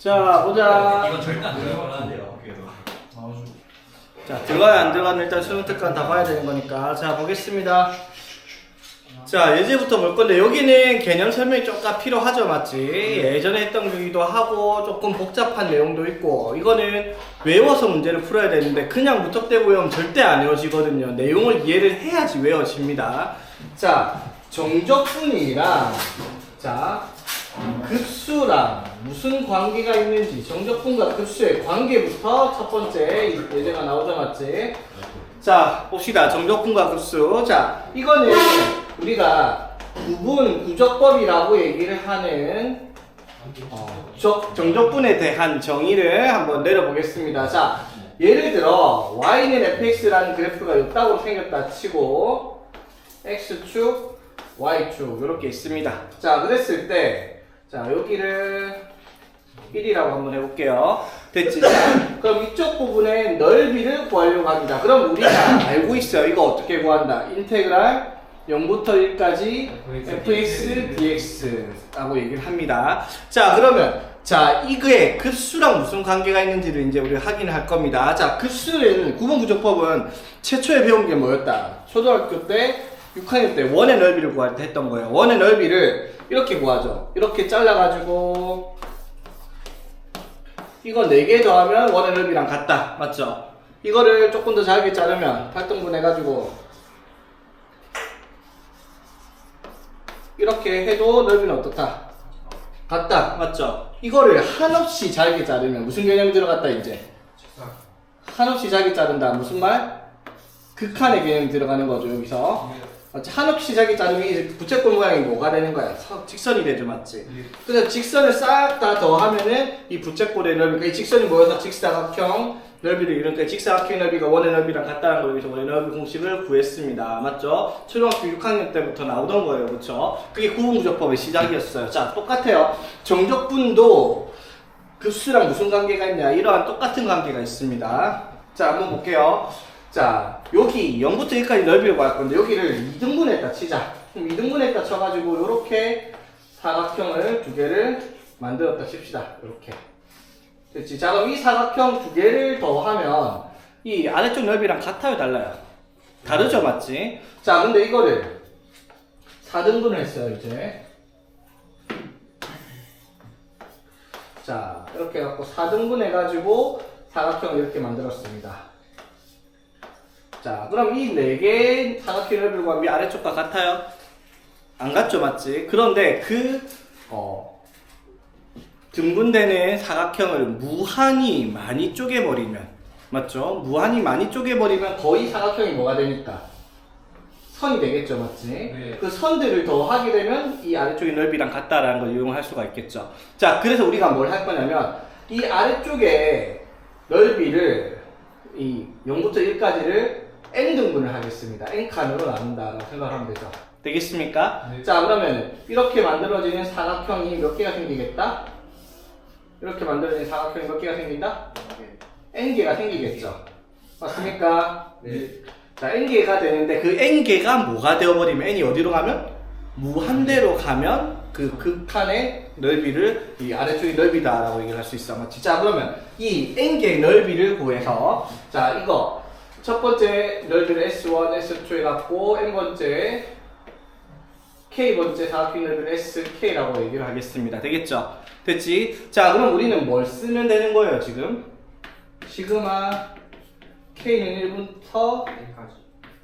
자, 보자. 이건 절대 안 들어가요. 자, 들어가야 안 들어가는 일단 수능 특강 다 봐야 되는 거니까. 자, 보겠습니다. 자, 예제부터 볼 건데, 여기는 개념 설명이 조금 필요하죠, 맞지? 예전에 했던 거기도 하고, 조금 복잡한 내용도 있고, 이거는 외워서 문제를 풀어야 되는데, 그냥 무턱대고 외우면 절대 안 외워지거든요. 내용을 이해를 해야지 외워집니다. 자, 정적분이랑, 자, 급수랑 무슨 관계가 있는지, 정적분과 급수의 관계부터 첫 번째 예제가 나오죠, 맞지? 자, 봅시다. 정적분과 급수. 자, 이거는 우리가 구분구적법이라고 얘기를 하는 정적분에 대한 정의를 한번 내려보겠습니다. 자, 예를 들어 y는 fx라는 그래프가 있다고 생겼다 치고 x축, y축 이렇게 있습니다. 자, 그랬을 때 자, 여기를 1이라고 한번 해볼게요. 됐지? 그럼 이쪽 부분의 넓이를 구하려고 합니다. 그럼 우리가 알고 있어요. 이거 어떻게 구한다? 인테그랄 0부터 1까지 fx dx라고 얘기를 합니다. 자, 그러면 자, 이거의 급수랑 무슨 관계가 있는지를 이제 우리가 확인을 할 겁니다. 자, 급수는 구분구적법은 최초에 배운 게 뭐였다? 초등학교 때 6학년 때 원의 넓이를 구할 때 했던 거예요. 원의 넓이를 이렇게 구하죠. 이렇게 잘라가지고 이거 4개 더하면 원의 넓이랑 같다. 맞죠? 이거를 조금 더 잘게 자르면 8등분 해가지고 이렇게 해도 넓이는 어떻다? 같다. 맞죠? 이거를 한없이 잘게 자르면 무슨 개념이 들어갔다 이제? 한없이 잘게 자른다. 무슨 말? 극한의 개념이 들어가는 거죠. 여기서 한없이 잘게 자르면 이제 부채꼴 모양이 뭐가 되는 거야? 직선이 되죠. 맞지? 그래서 직선을 싹 다 더하면은 이 부채꼴의 넓이가 이 직선이 모여서 직사각형 넓이를 이루니까 직사각형 넓이가 원의 넓이랑 같다는 걸 여기서 원의 넓이 공식을 구했습니다. 맞죠? 초등학교 6학년 때부터 나오던 거예요. 그쵸? 그게 구분구적법의 시작이었어요. 자, 똑같아요. 정적분도 급수랑 무슨 관계가 있냐? 이러한 똑같은 관계가 있습니다. 자, 한번 볼게요. 자, 여기 0부터 1까지 넓이를 구할 건데 여기를 2등분했다 치자. 그럼 2등분했다 쳐가지고 이렇게 사각형을 두 개를 만들었다 칩시다. 이렇게. 됐지? 자, 그럼 이 사각형 두 개를 더하면 이 아래쪽 넓이랑 같아요, 달라요? 다르죠, 맞지? 자, 근데 이거를 4등분을 했어요, 이제. 자, 이렇게 해갖고 4등분 해가지고 사각형을 이렇게 만들었습니다. 자, 그럼 이 4개의 사각형 넓이를 구하면 이 아래쪽과 같아요? 안 같죠, 맞지? 그런데 등분되는 사각형을 무한히 많이 쪼개버리면, 맞죠? 무한히 많이 쪼개버리면 거의 사각형이 뭐가 되니까? 선이 되겠죠, 맞지? 네. 그 선들을 더하게 되면 이 아래쪽의 넓이랑 같다라는 걸 이용할 수가 있겠죠. 자, 그래서 우리가 뭘 할 거냐면 이 아래쪽의 넓이를 이 0부터 1까지를 n등분을 하겠습니다. n칸으로 나눈다라고 생각하면 되죠. 되겠습니까? 네. 자, 그러면 이렇게 만들어지는 사각형이 몇 개가 생기겠다? 이렇게 만들어진 사각형이 몇 개가 생긴다? n개가 생기겠죠. 맞습니까? 네. 자, n개가 되는데 그 n개가 뭐가 되어버리면 n이 어디로 가면? 무한대로 가면 그 극한의 넓이를 이 아래쪽의 넓이다라고 얘기를 할 수 있어. 맞지? 자, 그러면 이 n개의 넓이를 구해서 자, 이거 첫 번째 넓이를 S1, S2 해갖고 n번째 K번째 사각형 넓이를 SK라고 얘기를 하겠습니다. 되겠죠? 됐지? 자, 그럼 우리는 뭘 쓰면 되는 거예요, 지금? 시그마 K는 1부터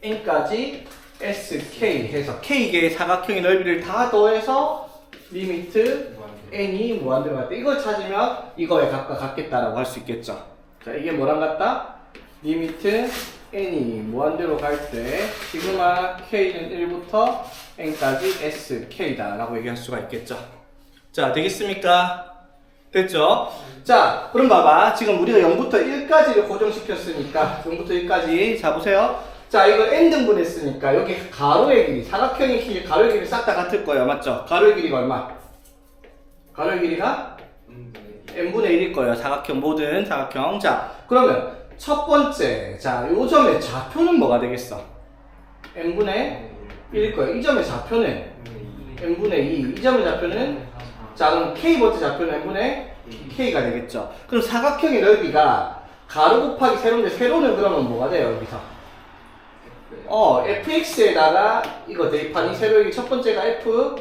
N까지 SK 해서 K개의 사각형의 넓이를 다 더해서 리미트 N이 무한대로 같다. 이걸 찾으면 이거에 각각 같겠다라고 할 수 있겠죠. 자, 이게 뭐랑 같다? 리미트 N이 무한대로 갈 때 시그마 K는 1부터 N까지 SK다 라고 얘기할 수가 있겠죠. 자, 되겠습니까? 됐죠? 자, 그럼 봐봐. 지금 우리가 0부터 1까지를 고정시켰으니까 0부터 1까지 자, 보세요. 자, 이거 n등분 했으니까 여기 가로의 길이, 사각형의 길이, 가로의 길이 싹 다 같을 거예요. 맞죠? 가로의 길이가 얼마? 가로의 길이가 n분의 1일 거예요. 사각형, 모든 사각형. 자, 그러면 첫 번째, 자, 요 점의 좌표는 뭐가 되겠어? n분의 1일 거예요. 이 점의 좌표는 n분의 2. 이 점의 좌표는 자, 그럼 K번째 좌표는 n분의 K가 되겠죠. 그럼 사각형의 넓이가 가로 곱하기 세로인데 세로는 그러면 뭐가 돼요 여기서? fx에다가 이거 대입하니 세로의 첫 번째가 f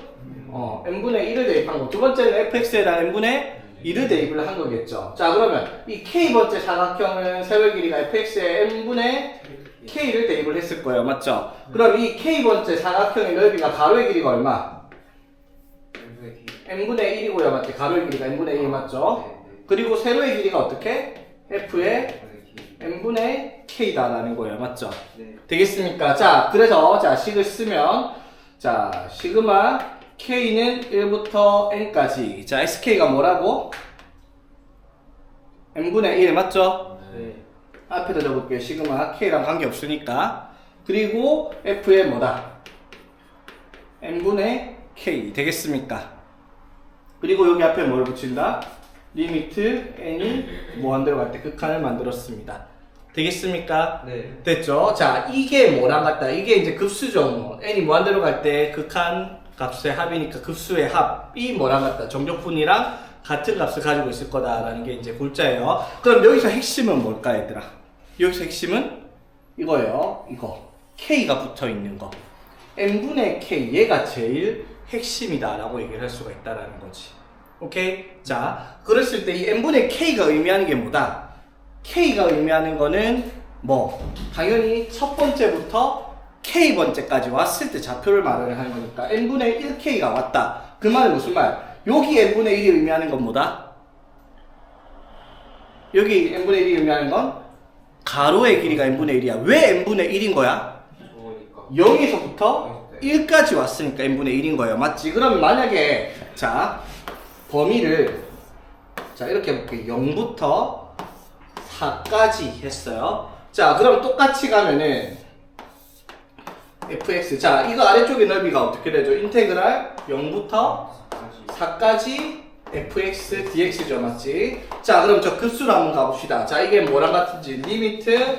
n분의 1을 대입한 거, 두 번째는 fx에다가 n분의 2를 대입을 한 거겠죠. 자 그러면 이 k번째 사각형은 세로의 길이가 fx에 n분의 k를 대입을 했을 거예요. 맞죠? 그럼 이 k번째 사각형의 넓이가 가로의 길이가 얼마? n분의 1이고요. 맞지? 가로의 길이가 n분의 1 맞죠? 그리고 세로의 길이가 어떻게? f의 n분의 k다라는 거예요. 맞죠? 되겠습니까? 자, 그래서 자 식을 쓰면 자 시그마 k는 1부터 n까지 자 sk가 뭐라고? n분의 1 맞죠? 앞에다 적을게요. 시그마 k랑 관계없으니까. 그리고 f의 뭐다? n분의 k 되겠습니까? 그리고 여기 앞에 뭘 붙인다? 리미트 n이 무한대로 갈 때 극한을 만들었습니다. 되겠습니까? 네. 됐죠? 자, 이게 뭐랑 같다? 이게 이제 급수죠. n이 무한대로 갈 때 극한 값의 합이니까 급수의 합이 뭐랑 같다? 정적분이랑 같은 값을 가지고 있을 거다라는 게 이제 골자예요. 그럼 여기서 핵심은 뭘까, 얘들아? 여기서 핵심은 이거예요. 이거. k가 붙어 있는 거. n분의 k, 얘가 제일 핵심이다라고 얘기를 할 수가 있다라는 거지. 오케이? 자, 그랬을 때 이 n분의 k가 의미하는 게 뭐다? k가 의미하는 거는 뭐 당연히 첫 번째부터 k번째까지 왔을 때 좌표를 말을 하는 거니까 n분의 1k가 왔다. 그 말은 무슨 말? 여기 n분의 1이 의미하는 건 뭐다? 여기 n분의 1이 의미하는 건 가로의 길이가 n분의 1이야. 왜 n분의 1인 거야? 0에서부터 1까지 왔으니까 n분의 1인 거예요. 맞지? 그럼 만약에 자 범위를 자 이렇게 해볼게요. 0부터 4까지 했어요. 자 그럼 똑같이 가면은 fx 자 이거 아래쪽의 넓이가 어떻게 되죠? 인테그랄 0부터 4까지 fx dx죠. 맞지? 자 그럼 저 급수로 한번 가봅시다. 자 이게 뭐랑 같은지 리미트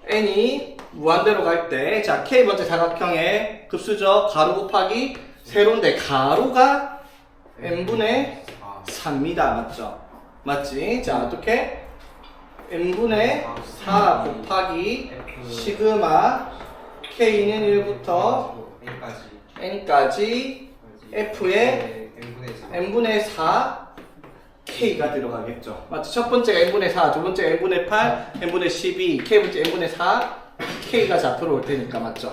n이 무한대로 갈 때 자 k번째 사각형의 급수죠. 가로 곱하기 세로인데 가로가 n분의 4입니다. 맞죠? 맞지? 자 어떻게? n분의 4 곱하기 시그마 k는 1부터 n까지 f의 n분의 4 k가 들어가겠죠. 맞죠? 첫 번째가 n분의 4, 두 번째가 n분의 8, n분의 12, k번째 n분의 4 k가 좌표로 올 테니까 맞죠?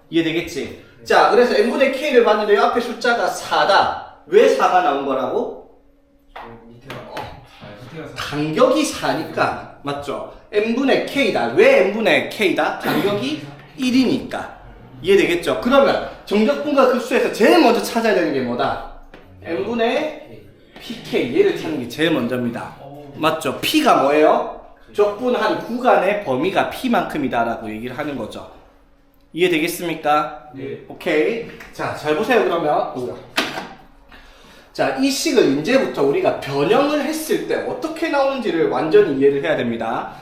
이해되겠지? 자 그래서 n분의 k를 봤는데 이 앞에 숫자가 4다. 왜 4가 나온 거라고? 간격이 4니까 맞죠? n분의 k다. 왜 n분의 k다? 간격이 1이니까 이해되겠죠? 그러면 정적분과 급수에서 제일 먼저 찾아야 되는 게 뭐다? n분의 pk 얘를 찾는 게 제일 먼저입니다. 맞죠? p가 뭐예요? 적분한 구간의 범위가 p만큼이다 라고 얘기를 하는 거죠. 이해되겠습니까? 네. 오케이. 자, 잘 보세요 그러면. 자, 이 식을 이제부터 우리가 변형을 했을 때 어떻게 나오는지를 완전히 이해를 해야 됩니다.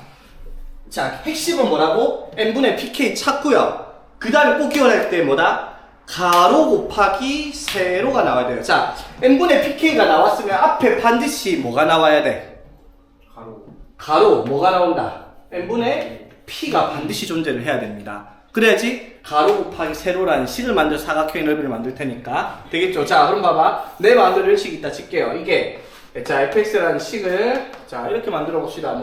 자, 핵심은 뭐라고? n분의 pk 찾고요. 그 다음에 꼭 기억할 때 뭐다? 가로 곱하기 세로가 나와야 돼요. 자, n분의 pk가 나왔으면 앞에 반드시 뭐가 나와야 돼? 가로 뭐가 나온다? n분의 p가 반드시 존재를 해야 됩니다. 그래야지 가로 곱하기 세로라는 식을 만들 사각형의 넓이를 만들 테니까 되겠죠? 자 그럼 봐봐 내 마음대로 식 이따 칠게요. 이게 자 fx라는 식을 자 이렇게 만들어 봅시다.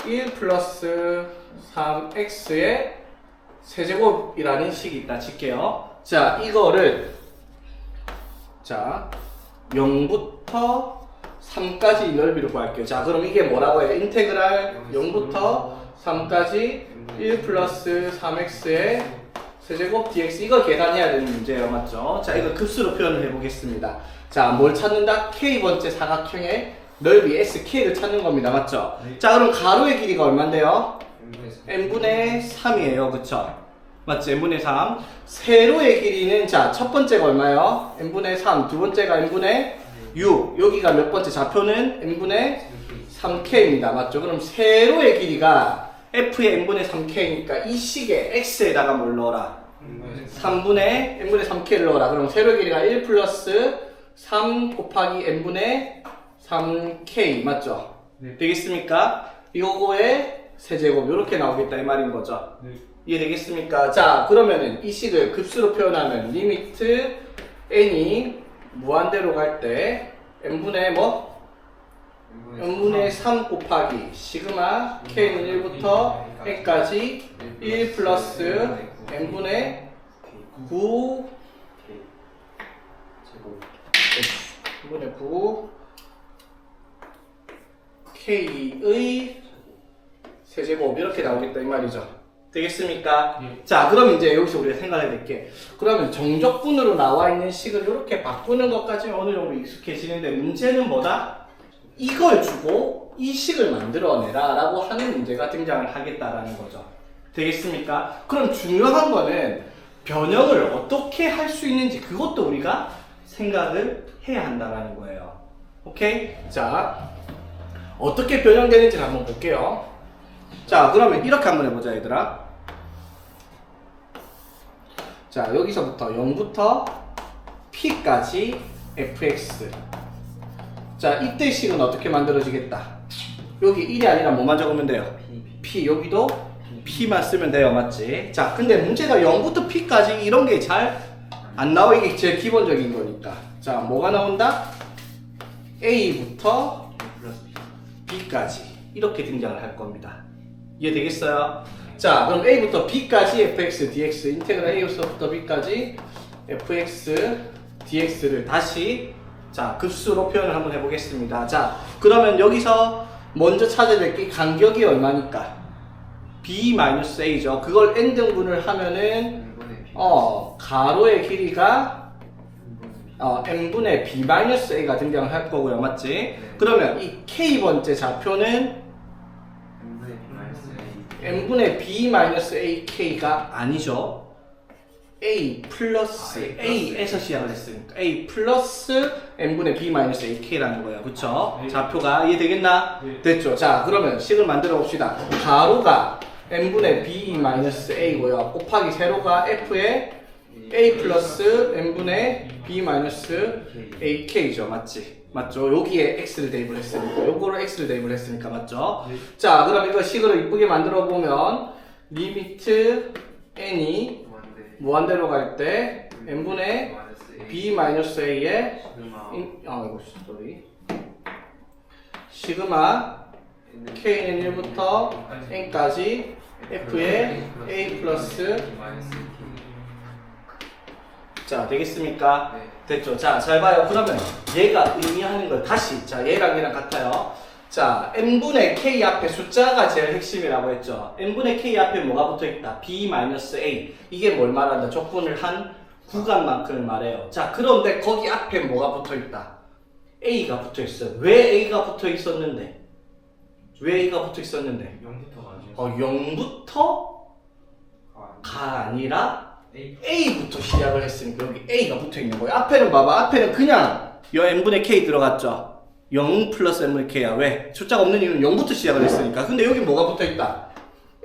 1 플러스 3x의 세제곱이라는 식이 있다 칠게요. 자 이거를 자 0부터 3까지 넓이를 구할게요. 자 그럼 이게 뭐라고 해요? 인테그랄 0부터 3까지 1 플러스 3x의 세제곱 dx 이거 계산해야 되는 문제예요. 맞죠? 자 이거 급수로 표현을 해보겠습니다. 자 뭘 찾는다? k번째 사각형의 넓이 sk를 찾는 겁니다. 맞죠? 자 그럼 가로의 길이가 얼만데요? n분의 3이에요. 그쵸? 맞지? n분의 3 세로의 길이는 자 첫 번째가 얼마예요? n분의 3 두 번째가 n분의 6 여기가 몇 번째 좌표는 n분의 3k입니다. 맞죠? 그럼 세로의 길이가 f의 n분의 3k니까 이 식에 x에다가 뭘 넣어라? 3분의 n분의 3k를 넣어라. 그럼 세로의 길이가 1 플러스 3 곱하기 n분의 3k 맞죠? 네. 되겠습니까? 요거의 세제곱 이렇게 나오겠다 이 말인 거죠. 네. 이해되겠습니까? 자 그러면은 이 식을 급수로 표현하면 리미트 n이 무한대로 갈 때 n분의 뭐? n분의 3 곱하기 시그마 k는 1부터 n까지 1 플러스 n분의 9 n분의 9 k의 세제곱 이렇게 나오겠다 이 말이죠. 되겠습니까? 자 그럼 이제 여기서 우리가 생각해야 될 게 그러면 정적분으로 나와 있는 식을 이렇게 바꾸는 것까지는 어느 정도 익숙해지는데 문제는 뭐다? 이걸 주고 이 식을 만들어내라 라고 하는 문제가 등장을 하겠다라는 거죠. 되겠습니까? 그럼 중요한 거는 변형을 어떻게 할 수 있는지 그것도 우리가 생각을 해야 한다는 거예요. 오케이? 자 어떻게 변형되는지를 한번 볼게요. 자 그러면 이렇게 한번 해보자 얘들아. 자 여기서부터 0부터 p까지 fx. 자 이때 식은 어떻게 만들어지겠다. 여기 1이 아니라 뭐만 적으면 돼요? p. 여기도 p만 쓰면 돼요. 맞지? 자 근데 문제가 0부터 p까지 이런 게 잘 안 나와. 이게 제일 기본적인 거니까. 자 뭐가 나온다? a부터 b까지 이렇게 등장을 할 겁니다. 이해되겠어요? 자 그럼 a부터 b까지 fx dx 인테그랄 a부터 b까지 fx dx를 다시 자 급수로 표현을 한번 해보겠습니다. 자 그러면 여기서 먼저 찾아야 될 게 간격이 얼마니까 b-a죠. 그걸 n등분을 하면은 가로의 길이가 n분의 b-a가 등장을 할 거고요. 맞지? 네. 그러면 이 k번째 좌표는 n분의 b-ak가 아니죠. a 플러스 a에서 시작을 했으니까 a 플러스 n분의 b-ak라는 거예요. 그쵸? 네. 좌표가 이해되겠나? 네. 됐죠? 자 그러면 식을 만들어 봅시다. 가로가 n분의 b-a고요. 곱하기 세로가 f의 a 플러스 n분의 b-ak죠. 맞지? 맞죠? 여기에 x를 대입을 했으니까 요거를 x를 대입을 했으니까 맞죠? 네. 자 그럼 이거 식으로 이쁘게 만들어 보면 리미트 n이 무한대로 갈 때 n분의 b-a의 이거 소리 시그마 k는 1부터 n까지 f의 a 플러스 자 되겠습니까? 네. 됐죠? 자 잘 봐요. 그러면 얘가 의미하는 걸 다시 자 얘랑 같아요. 자 n분의 k 앞에 숫자가 제일 핵심이라고 했죠. n분의 k 앞에 뭐가 붙어있다? b-a 이게 뭘 말한다? 적분을 한 구간만큼을 말해요. 자 그런데 거기 앞에 뭐가 붙어있다? a가 붙어있어요. 왜 a가 붙어있었는데? 왜 a가 붙어있었는데? 0부터 가 아니라 A부터 시작을 했으니까 여기 A가 붙어있는 거예요. 앞에는 봐봐. 앞에는 그냥 여 n분의 K 들어갔죠. 0 플러스 n분의 K야. 왜? 숫자가 없는 이유는 0부터 시작을 했으니까. 근데 여기 뭐가 붙어있다?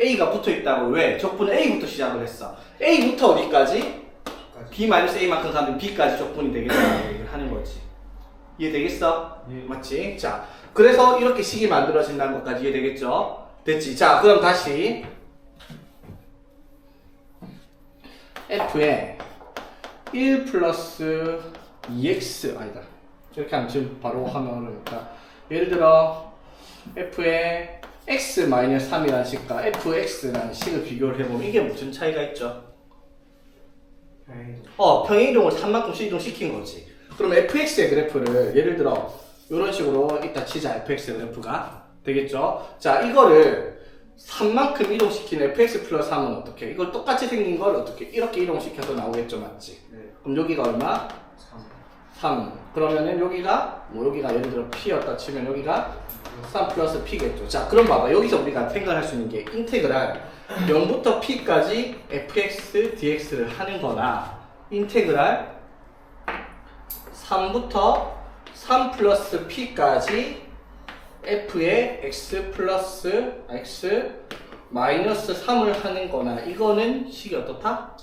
A가 붙어있다고. 왜? 적분은 A부터 시작을 했어. A부터 어디까지? B-A만큼 가면 B까지 적분이 되겠다고 얘기를 하는 거지. 이해되겠어? 예. 맞지? 자, 그래서 이렇게 식이 만들어진다는 것까지 이해되겠죠? 됐지? 자, 그럼 다시 f에 1 플러스 2x 아니다 이렇게 하면 지금 바로 하면 어려우니까 예를 들어 f에 x 3이라는 식과 fx라는 식을 비교를 해보면 이게 무슨 차이가 있죠? 평행이동을 3만큼씩 이동시킨 거지. 그럼 fx의 그래프를 예를 들어 이런 식으로 이따 치자. fx의 그래프가 되겠죠? 자 이거를 3만큼 이동시킨 fx 플러스 3은 어떻게? 이걸 똑같이 생긴 걸 어떻게? 이렇게 이동시켜서 나오겠죠, 맞지? 네. 그럼 여기가 얼마? 3. 그러면은 여기가 여기가 예를 들어 p였다 치면 여기가 3 플러스 p겠죠. 자, 그럼 봐봐. 여기서 우리가 생각할 수 있는 게 인테그랄 0부터 p까지 fx dx를 하는 거나 인테그랄 3부터 3 플러스 p까지 f의 x 플러스 x 마이너스 3을 하는 거나 이거는 식이 어떻다?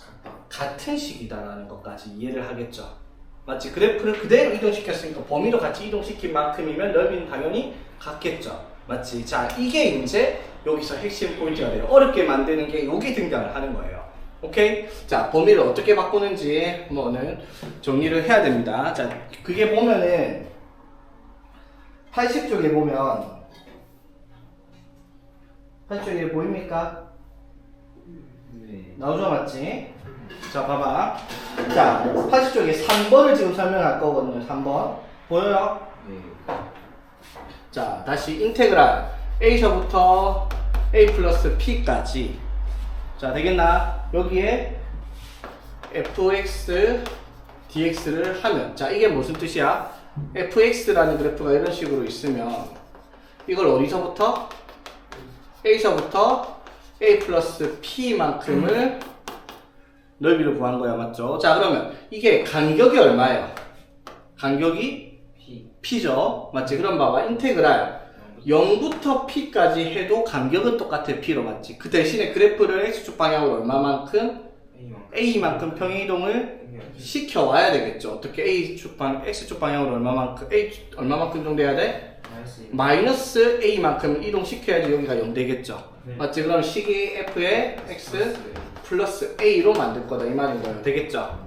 같은 식이다라는 것까지 이해를 하겠죠. 맞지? 그래프를 그대로 이동시켰으니까 범위도 같이 이동시킨 만큼이면 넓이는 당연히 같겠죠. 맞지? 자, 이게 이제 여기서 핵심 포인트가 돼요. 어렵게 만드는 게 여기 등장을 하는 거예요. 오케이? 자, 범위를 어떻게 바꾸는지 뭐는 정리를 해야 됩니다. 자, 그게 보면은 80쪽에 보면 80쪽에 보입니까? 네. 나오죠, 맞지? 자, 봐봐. 자, 80쪽에 3번을 지금 설명할 거거든요. 3번. 보여요? 네. 자, 다시 인테그랄 a서부터 a 플러스 p까지. 자, 되겠나? 여기에 fx dx를 하면, 자, 이게 무슨 뜻이야? fx라는 그래프가 이런 식으로 있으면 이걸 어디서부터? a서부터 a 플러스 p만큼을 넓이를 구한 거야, 맞죠? 자, 그러면 이게 간격이 얼마예요? 간격이 p죠, 맞지? 그럼 봐봐, 인테그랄 0부터 p까지 해도 간격은 똑같아, p로, 맞지? 그 대신에 그래프를 x축 방향으로 얼마만큼? a만큼 평행이동을 시켜와야 되겠죠. 어떻게 x축 방향으로 얼마만큼 이동돼야 돼? 마이너스 a만큼 이동시켜야지 여기가 0 되겠죠. 네. 맞지? 그럼 식이 f의 x 플러스 a로 만들 거다, 이 말인 거예요. 되겠죠?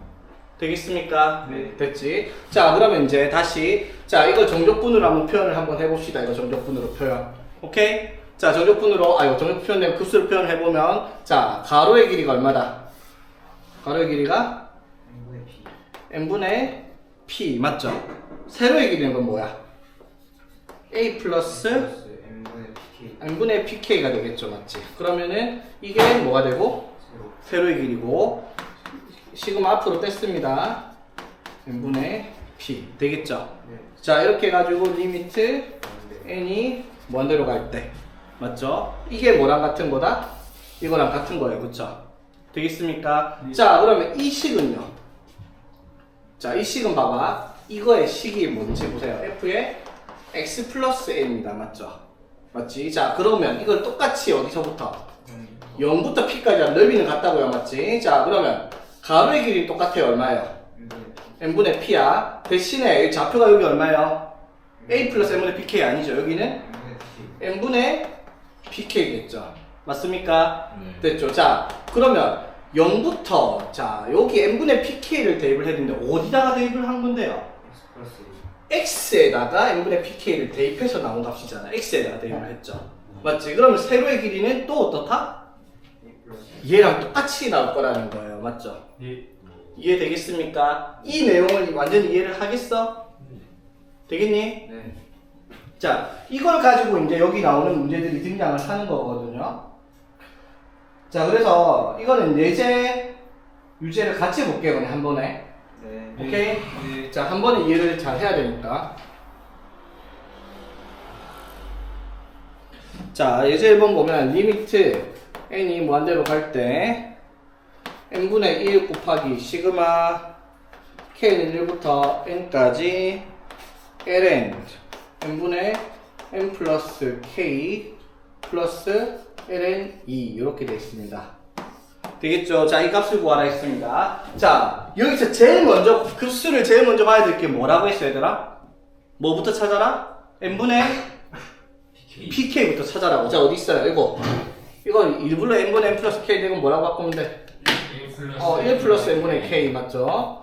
되겠습니까? 네. 됐지? 자, 그러면 이제 다시, 자, 이걸 정적분으로 한번 표현을 한번 해봅시다. 이거 정적분으로 표현. 오케이? 자, 정적분으로, 이거 정적 표현되면 급수로 표현을 해보면, 자, 가로의 길이가 얼마다? 가로의 길이가 n분의 p, 맞죠? 세로의 길이는 건 뭐야? a 플러스 n분의 pk가 되겠죠, 맞지? 그러면은 이게 뭐가 되고? 세로의 길이고, 시그마 앞으로 뗐습니다. n분의 p 되겠죠? 네. 자, 이렇게 해가지고 리미트 n이 먼데로 갈 때, 맞죠? 이게 뭐랑 같은 거다? 이거랑 같은 거예요, 그쵸? 되겠습니까? 네. 자, 그러면 이 식은요? 자, 이 식은 봐봐. 이거의 식이 뭔지 보세요. f의 x 플러스 n입니다, 맞죠? 맞지? 자, 그러면 이걸 똑같이 어디서부터? 0부터 p까지 한 넓이는 같다고요, 맞지? 자, 그러면 가로의 길이 똑같아요, 얼마예요? n분의 p야. 대신에 좌표가 여기 얼마예요? a 플러스 n분의 pk 아니죠? 여기는 n분의 pk겠죠. 맞습니까? 네. 됐죠? 자, 그러면 0부터, 자, 여기 n분의 pk를 대입을 했는데 어디다가 대입을 한 건데요? x에다가 n분의 pk를 대입해서 나온 값이잖아. x에다가 대입을 했죠. 맞지? 그러면 세로의 길이는 또 어떻다? 얘랑 똑같이 나올 거라는 거예요. 맞죠? 네. 이해되겠습니까? 이 내용을 완전히 이해를 하겠어? 되겠니? 네. 자, 이걸 가지고 이제 여기 나오는 문제들이 등장을 하는 거거든요. 자, 그래서 이거는 예제, 유제를 같이 볼게요, 그냥 한 번에. 네. 오케이? 네. 자, 한 번에 이해를 잘 해야 되니까. 자, 예제 1번 보면 리미트 n이 무한대로 갈 때 n분의 1 곱하기 시그마 k는 1부터 n까지 ln n분의 n 플러스 k 플러스 ln 2 이렇게 되어 있습니다. 되겠죠? 자, 이 값을 구하라 했습니다. 자, 여기서 제일 먼저 급수를 제일 먼저 봐야 될 게 뭐라고 했어, 얘들아? 뭐부터 찾아라? n분의 pk부터 찾아라고. 자, 어디 있어요? 이거 일부러 n분의 n 플러스 k 되면 뭐라고 바꾸면 돼? 1 플러스 n분의 k 맞죠?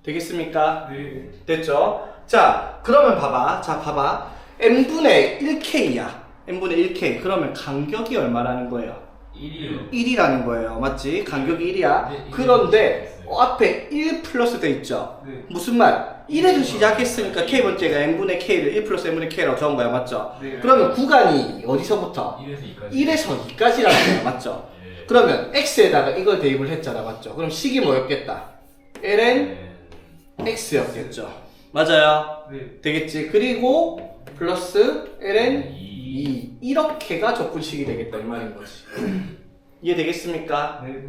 되겠습니까? 네. 됐죠? 자, 그러면 봐봐. 자, 봐봐. n분의 1k야. n분의 1k. 그러면 간격이 얼마라는 거예요? 1이요. 1이라는 거예요. 맞지? 간격이 1이야. 네, 그런데 앞에 1 플러스 돼 있죠? 네. 무슨 말? 1에서 시작했으니까 k번째가 n분의 k를 1 플러스 n분의 k라고 적은 거야. 맞죠? 네. 그러면 구간이 어디서부터? 1에서 2까지. 1에서 2까지라는 거야. 맞죠? 네. 그러면 x에다가 이걸 대입을 했잖아. 맞죠? 그럼 식이 뭐였겠다? ln x였겠죠. 맞아요? 네. 되겠지? 그리고 플러스 ln 2 이렇게가 적분식이 되겠다 이 말인 거지. 이해되겠습니까? 네.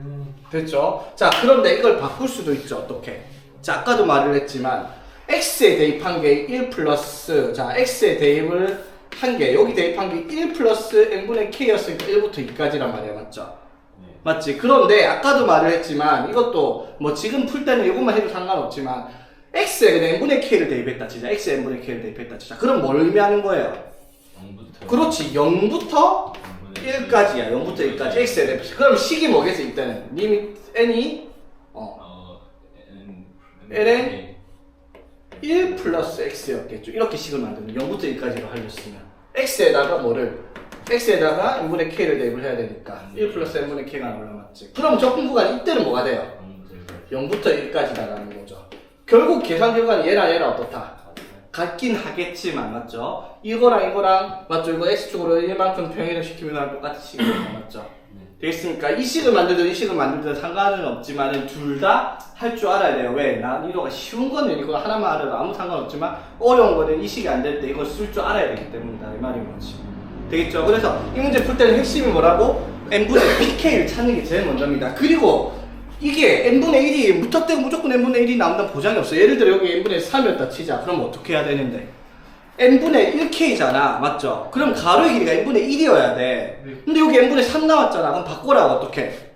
됐죠? 자, 그런데 이걸 바꿀 수도 있죠. 어떻게? 자, 아까도 말을 했지만 x에 대입한 게 1 플러스, 자, x에 대입을 한 게 여기 대입한 게 1 플러스 n분의 k였으니까 1부터 2까지란 말이야. 맞죠? 네. 맞지? 그런데 아까도 말을 했지만 이것도 뭐 지금 풀 때는 이것만 해도 상관없지만 x에 그냥 n분의 k를 대입했다 치자. x에 n분의 k를 대입했다 치자. 그럼 뭘 의미하는 거예요? 0부터 그렇지. 0부터 1까지야. 0부터 1까지 x에 대입했어. 그럼 식이 뭐겠어 이때는? 리미트 n이 ln 1 플러스 x였겠죠. 이렇게 식을 만들면 0부터 1까지로 하려으면 x에다가 뭐를? x에다가 n분의 k를 대입을 해야 되니까 1 플러스 n분의 k가 나올라 맞지? 그럼 적분 구간이 이때는 뭐가 돼요? 0부터 1까지다라는 거죠. 결국 계산 결과는 얘랑 어떻다? 같긴 하겠지만 맞죠? 이거랑 맞죠? 이거 x축으로 1만큼 평행을 시키면 똑같이 식이 되는 거 맞죠? 되겠습니까? 이 식을 만들든 이 식을 만들든 상관은 없지만 둘 다 할 줄 알아야 돼요. 왜? 난 이거가 쉬운 거는 이거 하나만 알아도 아무 상관없지만 어려운 거는 이 식이 안 될 때 이걸 쓸 줄 알아야 되기 때문이다. 이 말인 거지. 되겠죠? 그래서 이 문제 풀 때는 핵심이 뭐라고? n분의 pk를 찾는 게 제일 먼저입니다. 그리고 이게 n분의 1이 무턱대고 무조건 n분의 1이 나온다는 보장이 없어. 예를 들어 여기 n분의 3이었다 치자. 그럼 어떻게 해야 되는데? n분의 1k잖아. 맞죠? 그럼 가로의 길이가 n분의 1이어야 돼. 근데 여기 n분의 3 나왔잖아. 그럼 바꾸라고 어떻게?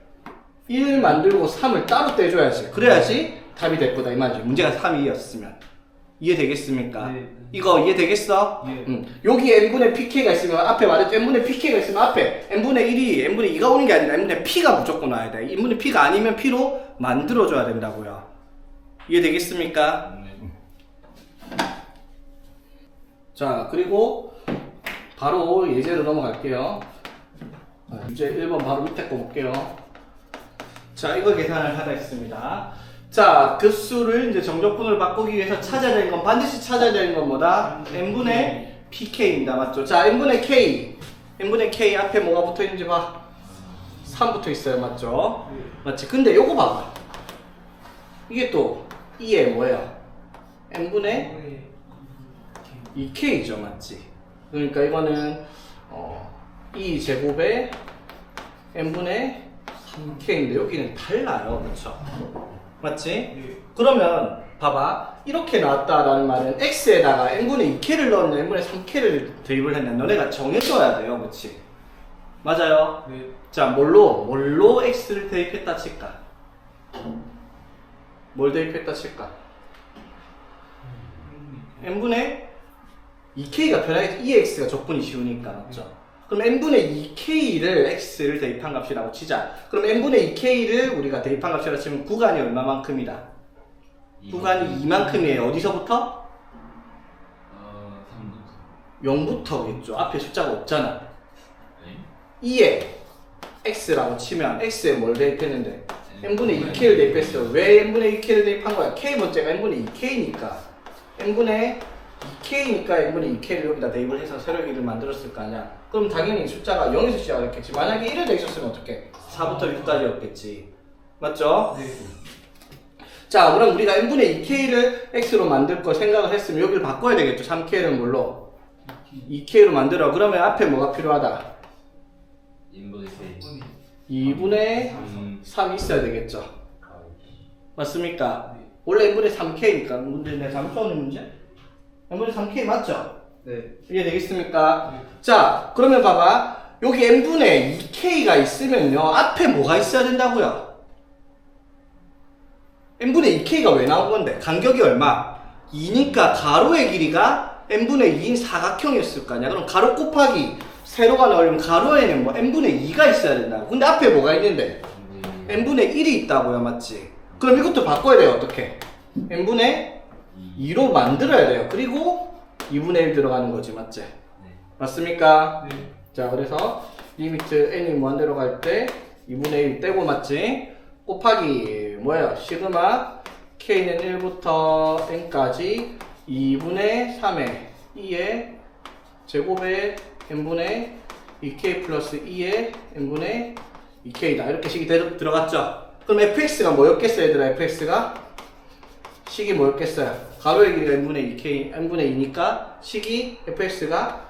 1 만들고 3을 따로 떼줘야지. 그래야지 답이 될 거다 이 말이지. 문제가 3이었으면. 이해되겠습니까? 네. 이거 이해되겠어? 네. 여기 n분의 pk가 있으면 앞에 말했죠. n분의 pk가 있으면 앞에 n분의 1이 n분의 2가 오는 게 아니라 n분의 p가 무조건 와야 돼. n분의 p가 아니면 p로 만들어줘야 된다고요. 이해되겠습니까? 자, 그리고 바로 예제로 넘어갈게요. 이제 1번 바로 밑에 거 볼게요. 자, 이거 계산을 하다 있습니다. 자, 급수를 이제 정적분을 바꾸기 위해서 찾아야 되는 건 반드시 찾아야 되는 건 뭐다? n분의 pk입니다. 맞죠? 자, n분의 k 앞에 뭐가 붙어 있는지 봐. 3 붙어 있어요. 맞죠? 맞지? 근데 요거 봐봐. 이게 또 2에 뭐예요? n분의 2k죠. 맞지? 그러니까 이거는 2제곱에 n분의 3k인데 여기는 달라요. 그렇죠? 맞지? 그러면 봐봐. 이렇게 나왔다라는 말은 x에다가 n분의 2k를 넣었냐 n분의 3k를 대입을 했냐 너네가 정해줘야 돼요. 그렇지? 맞아요? 네. 자, 뭘로 x를 대입했다 칠까? 뭘 대입했다 칠까? n분의 2k가 변하겠지. 2x가 적분이 쉬우니까 맞죠? 그럼 n분의 2k를 x를 대입한 값이라고 치자. 그럼 n분의 2k를 우리가 대입한 값이라고 치면 구간이 얼마만큼이다? 구간이 2만큼이에요. 어디서부터? 0부터겠죠. 앞에 숫자가 없잖아. 2에 x라고 치면 x에 뭘 대입했는데? n분의 2k를 대입했어요. 왜 n분의 2k를 대입한 거야? k번째가 n분의 2k니까 n분의 2k니까 n분의 2k를 여기다 대입을 해서 세로의 길을 만들었을 거 아니야. 그럼 당연히 숫자가 0에서 시작했겠지. 만약에 1에 돼 있었으면 어떡해? 4부터 6까지였겠지. 맞죠? 네. 자, 그럼 우리가 n분의 2k를 x로 만들 걸 생각을 했으면 여기를 바꿔야 되겠죠. 3k는 뭘로? 2k로 만들어. 그러면 앞에 뭐가 필요하다? 2분의 3이 있어야 되겠죠. 맞습니까? 원래 n분의 3k니까. 문제 내가 잘못 써오는 문제? n분의 3k 맞죠? 네. 이해되겠습니까? 자, 그러면 봐봐. 여기 n분의 2k가 있으면요. 앞에 뭐가 있어야 된다고요? n분의 2k가 왜 나온 건데? 간격이 얼마? 2니까 가로의 길이가 n분의 2인 사각형이었을 거 아니야? 그럼 가로 곱하기 세로가 나오려면 가로에는 뭐 n분의 2가 있어야 된다고. 근데 앞에 뭐가 있는데? n분의 1이 있다고요. 맞지? 그럼 이것도 바꿔야 돼요. 어떻게? n분의 2로 만들어야 돼요. 그리고 2분의 1 들어가는 거지. 맞지? 맞습니까? 네. 자, 그래서 리미트 n이 무한대로 갈 때 2분의 1 떼고 맞지? 곱하기 뭐예요? 시그마 k는 1부터 n까지 2분의 3의 2의 제곱의 n분의 2k 플러스 2의 n분의 2k다. 이렇게 식이 들어갔죠? 그럼 fx가 뭐였겠어요, 얘들아? fx가 식이 뭐였겠어요? 가로의 길이가 n분의 2k, n분의 2니까 식이 fx가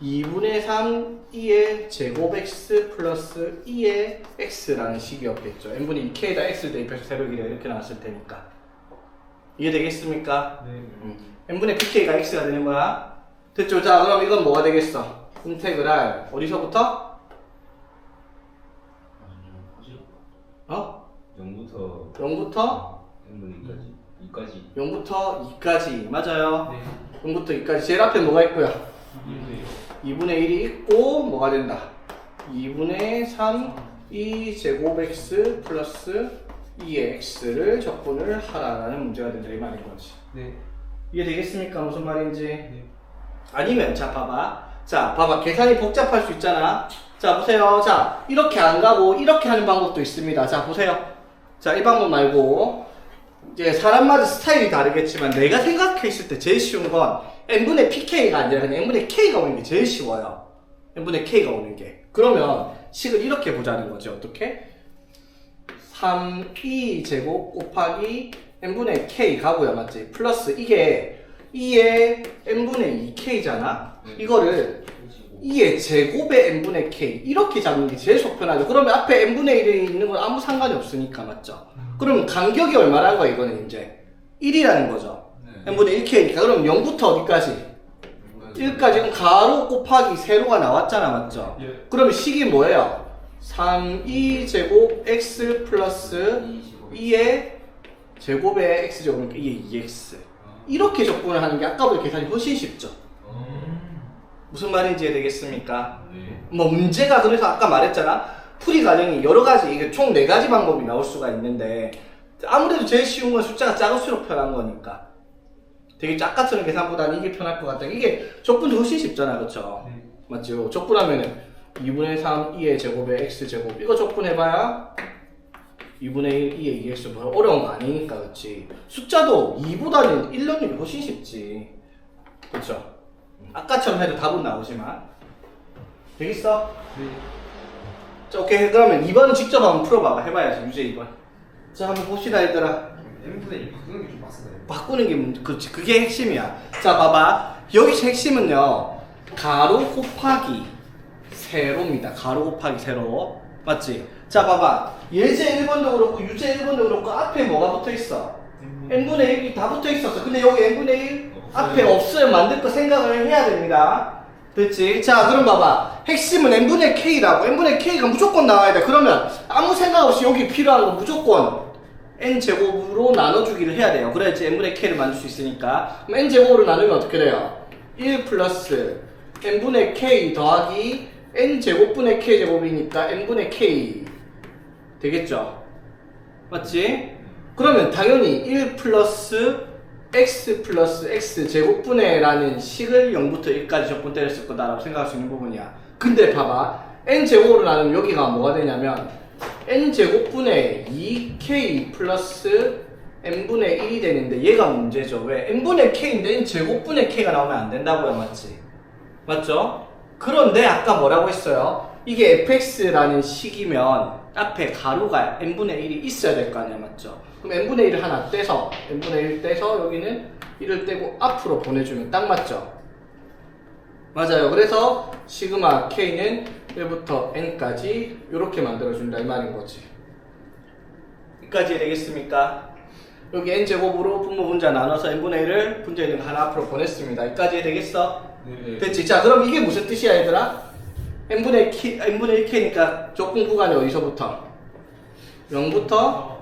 2분의 3 2의 제곱 x 플러스 2의 x라는 식이었겠죠. n분의 2k에다 x를 대입해서 세로의 길이가 이렇게 나왔을 테니까. 이해되겠습니까? 네. n분의 pk가 x가 되는 거야. 됐죠? 자, 그럼 이건 뭐가 되겠어? 인테그랄 어디서부터? 어? 0부터 0부터 n분의 2까지 0부터 2까지 맞아요. 네. 0부터 2까지 제일 앞에 뭐가 있고요? 2분의 1이 있고 뭐가 된다? 2분의 3 2제곱 x 플러스 2의 x를 적분을 하라라는 문제가 된다 이 말인 거지. 네. 이해되겠습니까? 무슨 말인지? 네. 아니면 자 봐봐 계산이 복잡할 수 있잖아. 자 보세요. 자 이렇게 안 가고 이렇게 하는 방법도 있습니다. 자 보세요. 자 이 방법 말고 이제 사람마다 스타일이 다르겠지만 내가 생각했을 때 제일 쉬운 건 n분의 pk가 아니라 그냥 n분의 k가 오는 게 제일 쉬워요. n분의 k가 오는 게. 그러면 식을 이렇게 보자는 거지. 어떻게? 3e 제곱 곱하기 n분의 k 가고요. 맞지? 플러스 이게 2의 n분의 2k잖아. 이거를 2의 제곱의 n분의 k 이렇게 잡는 게 제일 속편하죠. 그러면 앞에 n분의 1이 있는 건 아무 상관이 없으니까 맞죠? 그러면 간격이 얼마라는 거야 이거는 이제 1이라는 거죠. n분의 1k니까 그럼 0부터 어디까지? 1까지 그럼 가로 곱하기 세로가 나왔잖아 맞죠? 예. 그러면 식이 뭐예요? 3e 제곱 x 플러스 2의 제곱의 x제곱이니까 2의 2x 이렇게 적분을 하는 게 아까보다 계산이 훨씬 쉽죠. 무슨 말인지 이해되겠습니까? 뭐 문제가 그래서 아까 말했잖아. 풀이 과정이 여러 가지 이게 총 4가지 방법이 나올 수가 있는데 아무래도 제일 쉬운 건 숫자가 작을수록 편한 거니까 되게 짝같은 계산보다는 이게 편할 것 같다. 이게 적분도 훨씬 쉽잖아 그렇죠? 네. 맞죠? 적분하면은 2분의 3 2의 제곱의 x제곱 이거 적분해봐야 2분의 1 2의 2x 뭐 어려운 거 아니니까 그렇지. 숫자도 2보다는 1 넣는 게 훨씬 쉽지 그렇죠? 아까처럼 해도 답은 나오지만 되겠어? 네. 자 오케이 그러면 2번은 직접 한번 풀어봐봐. 해봐야지 유제 2번. 자 한번 봅시다 얘들아. n분의 2 바꾸는 게 좀 빡세요. 바꾸는 게 그렇지 그게 핵심이야. 자 봐봐 여기서 핵심은요 가로 곱하기 세로입니다. 가로 곱하기 세로 맞지? 자 봐봐 예제 1번도 그렇고 유제 1번도 그렇고 앞에 뭐가 붙어있어? n분의 1이 다 붙어있었어. 근데 여기 n분의 1 앞에 없어요. 만들 거 생각을 해야 됩니다. 됐지? 자 그럼 봐봐 핵심은 n분의 k라고. n분의 k가 무조건 나와야 돼. 그러면 아무 생각 없이 여기 필요한 거 무조건 n제곱으로 나눠주기를 해야 돼요. 그래야지 n분의 k를 만들 수 있으니까. 그럼 n제곱으로 나누면 어떻게 돼요? 1 플러스 n분의 k 더하기 n제곱분의 k제곱이니까 n분의 k 되겠죠? 맞지? 그러면 당연히 1 플러스 x 플러스 x 제곱분의 라는 식을 0부터 1까지 적분 때렸을 거다라고 생각할 수 있는 부분이야. 근데 봐봐 n제곱으로 나누면 여기가 뭐가 되냐면 n제곱분의 2k 플러스 n분의 1이 되는데 얘가 문제죠. 왜? n분의 k인데 n제곱분의 k가 나오면 안 된다고요. 맞지? 맞죠? 그런데 아까 뭐라고 했어요? 이게 fx라는 식이면 앞에 가로가 n분의 1이 있어야 될 거 아니야. 맞죠? 그럼 n분의 1을 하나 떼서 n분의 1 떼서 여기는 1을 떼고 앞으로 보내주면 딱 맞죠? 맞아요. 그래서 시그마 k는 1부터 n까지 이렇게 만들어준다 이 말인 거지. 여기까지 되겠습니까? 여기 n제곱으로 분모 분자 나눠서 n분의 1을 분자 있는 거 하나 앞으로 보냈습니다. 여기까지 되겠어? 네. 됐지? 자 그럼 이게 무슨 뜻이야 얘들아? n분의 1k니까 적분 구간이 어디서부터? 0부터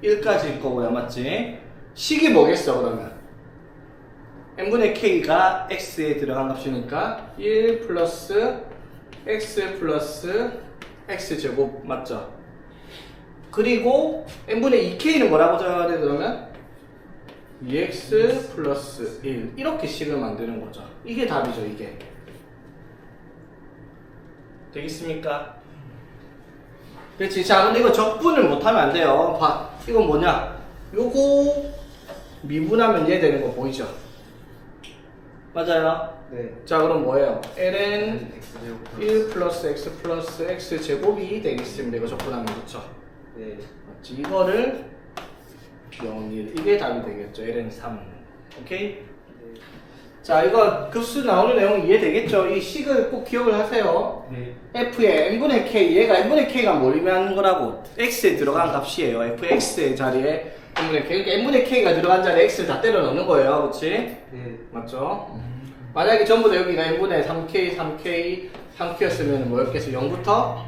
1까지일 거고요. 맞지? 식이 뭐겠어 그러면? n분의 k가 x에 들어간 값이니까 1 플러스 x 플러스 x제곱 맞죠? 그리고 n분의 2k는 뭐라고 적어야 돼 그러면? 2x 플러스 1 이렇게 식을 만드는 거죠. 이게 답이죠 이게. 되겠습니까? 그렇지. 자 근데 이거 적분을 못하면 안 돼요. 봐 이건 뭐냐 요거 미분하면 얘 되는 거 보이죠? 맞아요? 네. 자 그럼 뭐예요? ln x제곱 1 플러스 x 플러스 x 제곱이 되겠습니다. 이거 적분하면 그렇죠? 네. 맞지? 이거를 0, 1 이게 답이 되겠죠. ln 3 오케이? 자 이거 급수 나오는 내용 이해되겠죠? 이 식을 꼭 기억을 하세요. 네. f의 n분의 k 얘가 n분의 k가 뭘 의미하는 거라고? x에 들어간 값이에요. fx의 자리에 n분의 k 그러니까 n분의 k가 들어간 자리에 x를 다 때려 넣는 거예요. 그렇지? 네. 맞죠? 만약에 전부 다 여기가 n분의 3k, 3k, 3k였으면 뭐였겠어? 0부터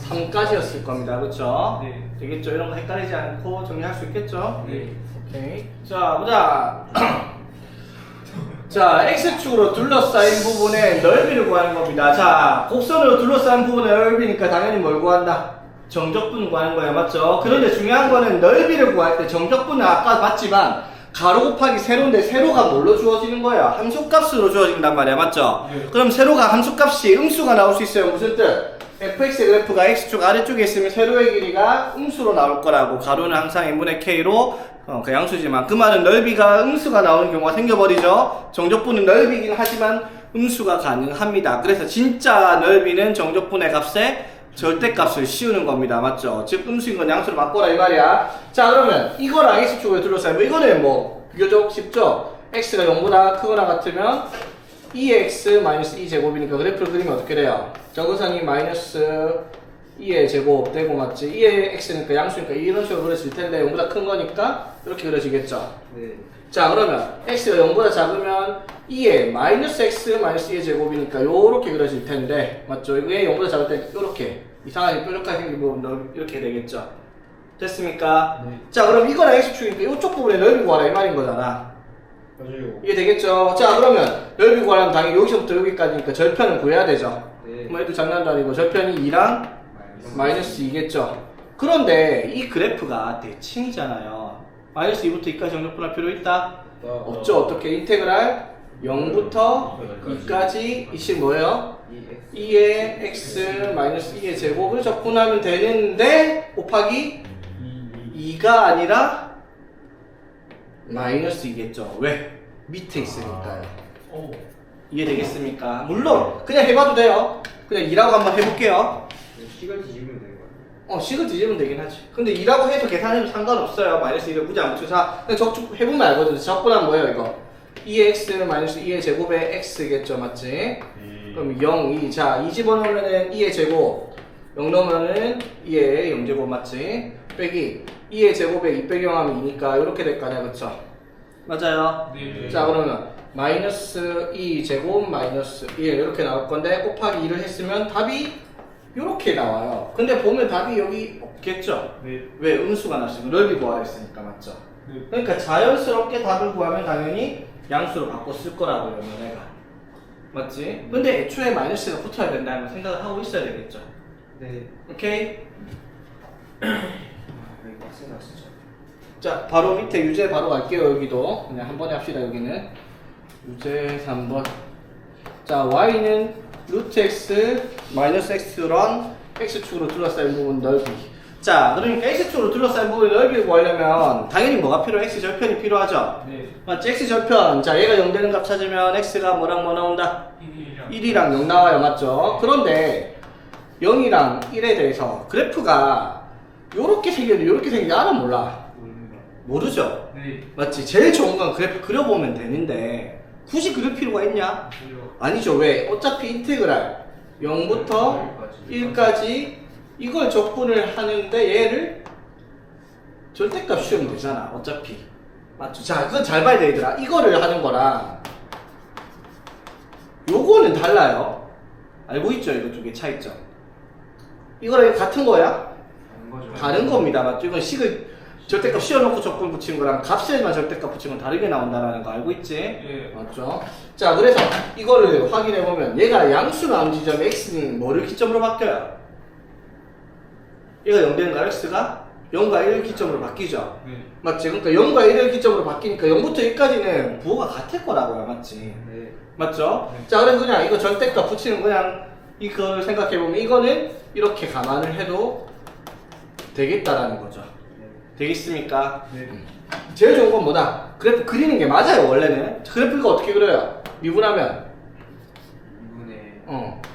3까지였을 겁니다. 그렇죠? 네. 되겠죠? 이런 거 헷갈리지 않고 정리할 수 있겠죠? 네. 오케이. 자, 보자. 자, X축으로 둘러싸인 부분의 넓이를 구하는 겁니다. 자, 곡선으로 둘러싸인 부분의 넓이니까 당연히 뭘 구한다? 정적분 구하는 거야, 맞죠? 그런데 중요한 거는 넓이를 구할 때 정적분은 아까 봤지만 가로 곱하기 세로인데 세로가 뭘로 주어지는 거야? 함수값으로 주어진단 말이야, 맞죠? 네. 그럼 세로가 함수값이 음수가 나올 수 있어요. 무슨 뜻? fx의 그래프가 x축 아래쪽에 있으면 세로의 길이가 음수로 나올 거라고. 가로는 항상 n분의 k로 그 양수지만 그 말은 넓이가 음수가 나오는 경우가 생겨버리죠. 정적분은 넓이긴 하지만 음수가 가능합니다. 그래서 진짜 넓이는 정적분의 값에 절대값을 씌우는 겁니다. 맞죠? 즉 음수인 건 양수로 바꿔라 이 말이야. 자, 그러면 이거랑 x축을 둘러싸요. 이거는 뭐 비교적 쉽죠? x가 0보다 크거나 같으면 2x 마이너스 2제곱이니까 그래프를 그리면 어떻게 돼요? 저거선이 마이너스 2의 제곱 되고 맞지? 2의 x니까 양수니까 이런 식으로 그려질 텐데 0보다 큰 거니까 이렇게 그려지겠죠? 네. 자, 그러면 x가 0보다 작으면 2의 마이너스 x 마이너스 2의 제곱이니까 요렇게 그려질 텐데 맞죠? 이게 0보다 작을 때 요렇게 이상하게 뾰족하게 생기면 이렇게 되겠죠? 됐습니까? 네. 자, 그럼 이거랑 x축이니까 이쪽 부분에 넓이 구하라 이 말인 거잖아. 맞아요. 이게 되겠죠? 자, 그러면 넓이 구하려면 당연히 여기서부터 여기까지니까 절편을 구해야 되죠? 네. 뭐 얘도 장난도 아니고 절편이 2랑 마이너스 2겠죠? 그런데 이 그래프가 대칭이잖아요. 마이너스 2부터 2까지 정적분할 필요 있다? 없죠? 어떻게? 인테그랄 0부터 2까지 이식 뭐예요? 2의 x 마이너스 2의 제곱을 적분하면 되는데 곱하기 2가 아니라 마이너스 2겠죠? 왜? 밑에 있으니까요. 오. 이해되겠습니까? 물론 그냥 해봐도 돼요. 그냥 2라고 한번 해볼게요. 식을 뒤집으면 되는 거예요. 식을 뒤집으면 되긴 하지. 근데 2라고 해도 계산해도 상관없어요. 마이너스 2를 굳이 안 붙여서 그냥 적축 해보면 알거든요. 적분하면 뭐예요 이거? 2x 마이너스 2의 제곱에 x겠죠, 맞지? 그럼 0, 2. 자, 2 집어넣으면은 2의 제곱 0 넣으면은 2의 0제곱 맞지? 빼기 2의 제곱에 2 빼기 0 하면 2니까 이렇게 될 거 아니야, 그쵸? 맞아요? 네. 자, 그러면 마이너스 2제곱 마이너스 1 이렇게 나올 건데 곱하기 2를 했으면 답이 이렇게 나와요. 근데 보면 답이 여기 없겠죠? 네. 왜? 음수가 났으니까 넓이 구하라 했으니까, 맞죠? 네. 그러니까 자연스럽게 답을 구하면 당연히 양수로 바꿔 쓸 거라고요, 얘가. 맞지? 근데 애초에 마이너스가 붙어야 된다는 생각을 하고 있어야 되겠죠? 네. 오케이? 여기 빡세다 진짜. 자, 바로 밑에 유제 바로 갈게요. 여기도 그냥 한 번에 합시다. 여기는 유제 3번. 자, y는 루트 x 마이너스 x랑 x축으로 둘러싸인 부분 넓이. 자, 그러니까 x축으로 둘러싸인 부분의 넓이를 구하려면 당연히 뭐가 필요해? x절편이 필요하죠? 네. 맞지? x절편. 자, 얘가 0 되는 값 찾으면 x가 뭐랑 뭐 나온다? 1이랑 0 나와요. 맞죠? 그런데 0이랑 1에 대해서 그래프가 요렇게 생겼는데 요렇게 생긴지 알아 몰라? 모르죠? 네. 맞지? 제일 좋은 건 그래프 그려보면 되는데 굳이 그릴 필요가 있냐? 아니죠. 왜? 어차피 인테그랄 0부터 1까지 이걸 적분을 하는데 얘를 절대값 씌우면 되잖아. 어차피. 맞죠? 자, 그건 잘 봐야 돼, 얘들아. 이거를 하는 거랑 요거는 달라요. 알고 있죠? 이거 두 개 차이점. 이거랑 이거 같은 거야? 다른 겁니다. 맞죠? 이건 식을 절대값 씌워놓고 적분 붙이는 거랑 값에만 절대값 붙이는 건 다르게 나온다는 거 알고 있지? 예. 맞죠? 자, 그래서 이거를 확인해보면 얘가 양수 나온 지점 x는 뭐를 기점으로 바뀌어요? 얘가 0 되는 거 x가 0과 1 기점으로 바뀌죠? 네. 맞지? 그러니까 0과 1을 기점으로 바뀌니까 0부터 1까지는 부호가 같을 거라고요. 맞지? 네. 맞죠? 네. 자, 그래서 그냥 이거 절대값 붙이는 그냥 이거를 생각해보면 이거는 이렇게 감안을 해도 되겠다라는 거죠. 되겠습니까? 네. 제일 좋은 건 뭐다? 그래프 그리는 게 맞아요, 원래는. 그래프가 어떻게 그려요? 미분하면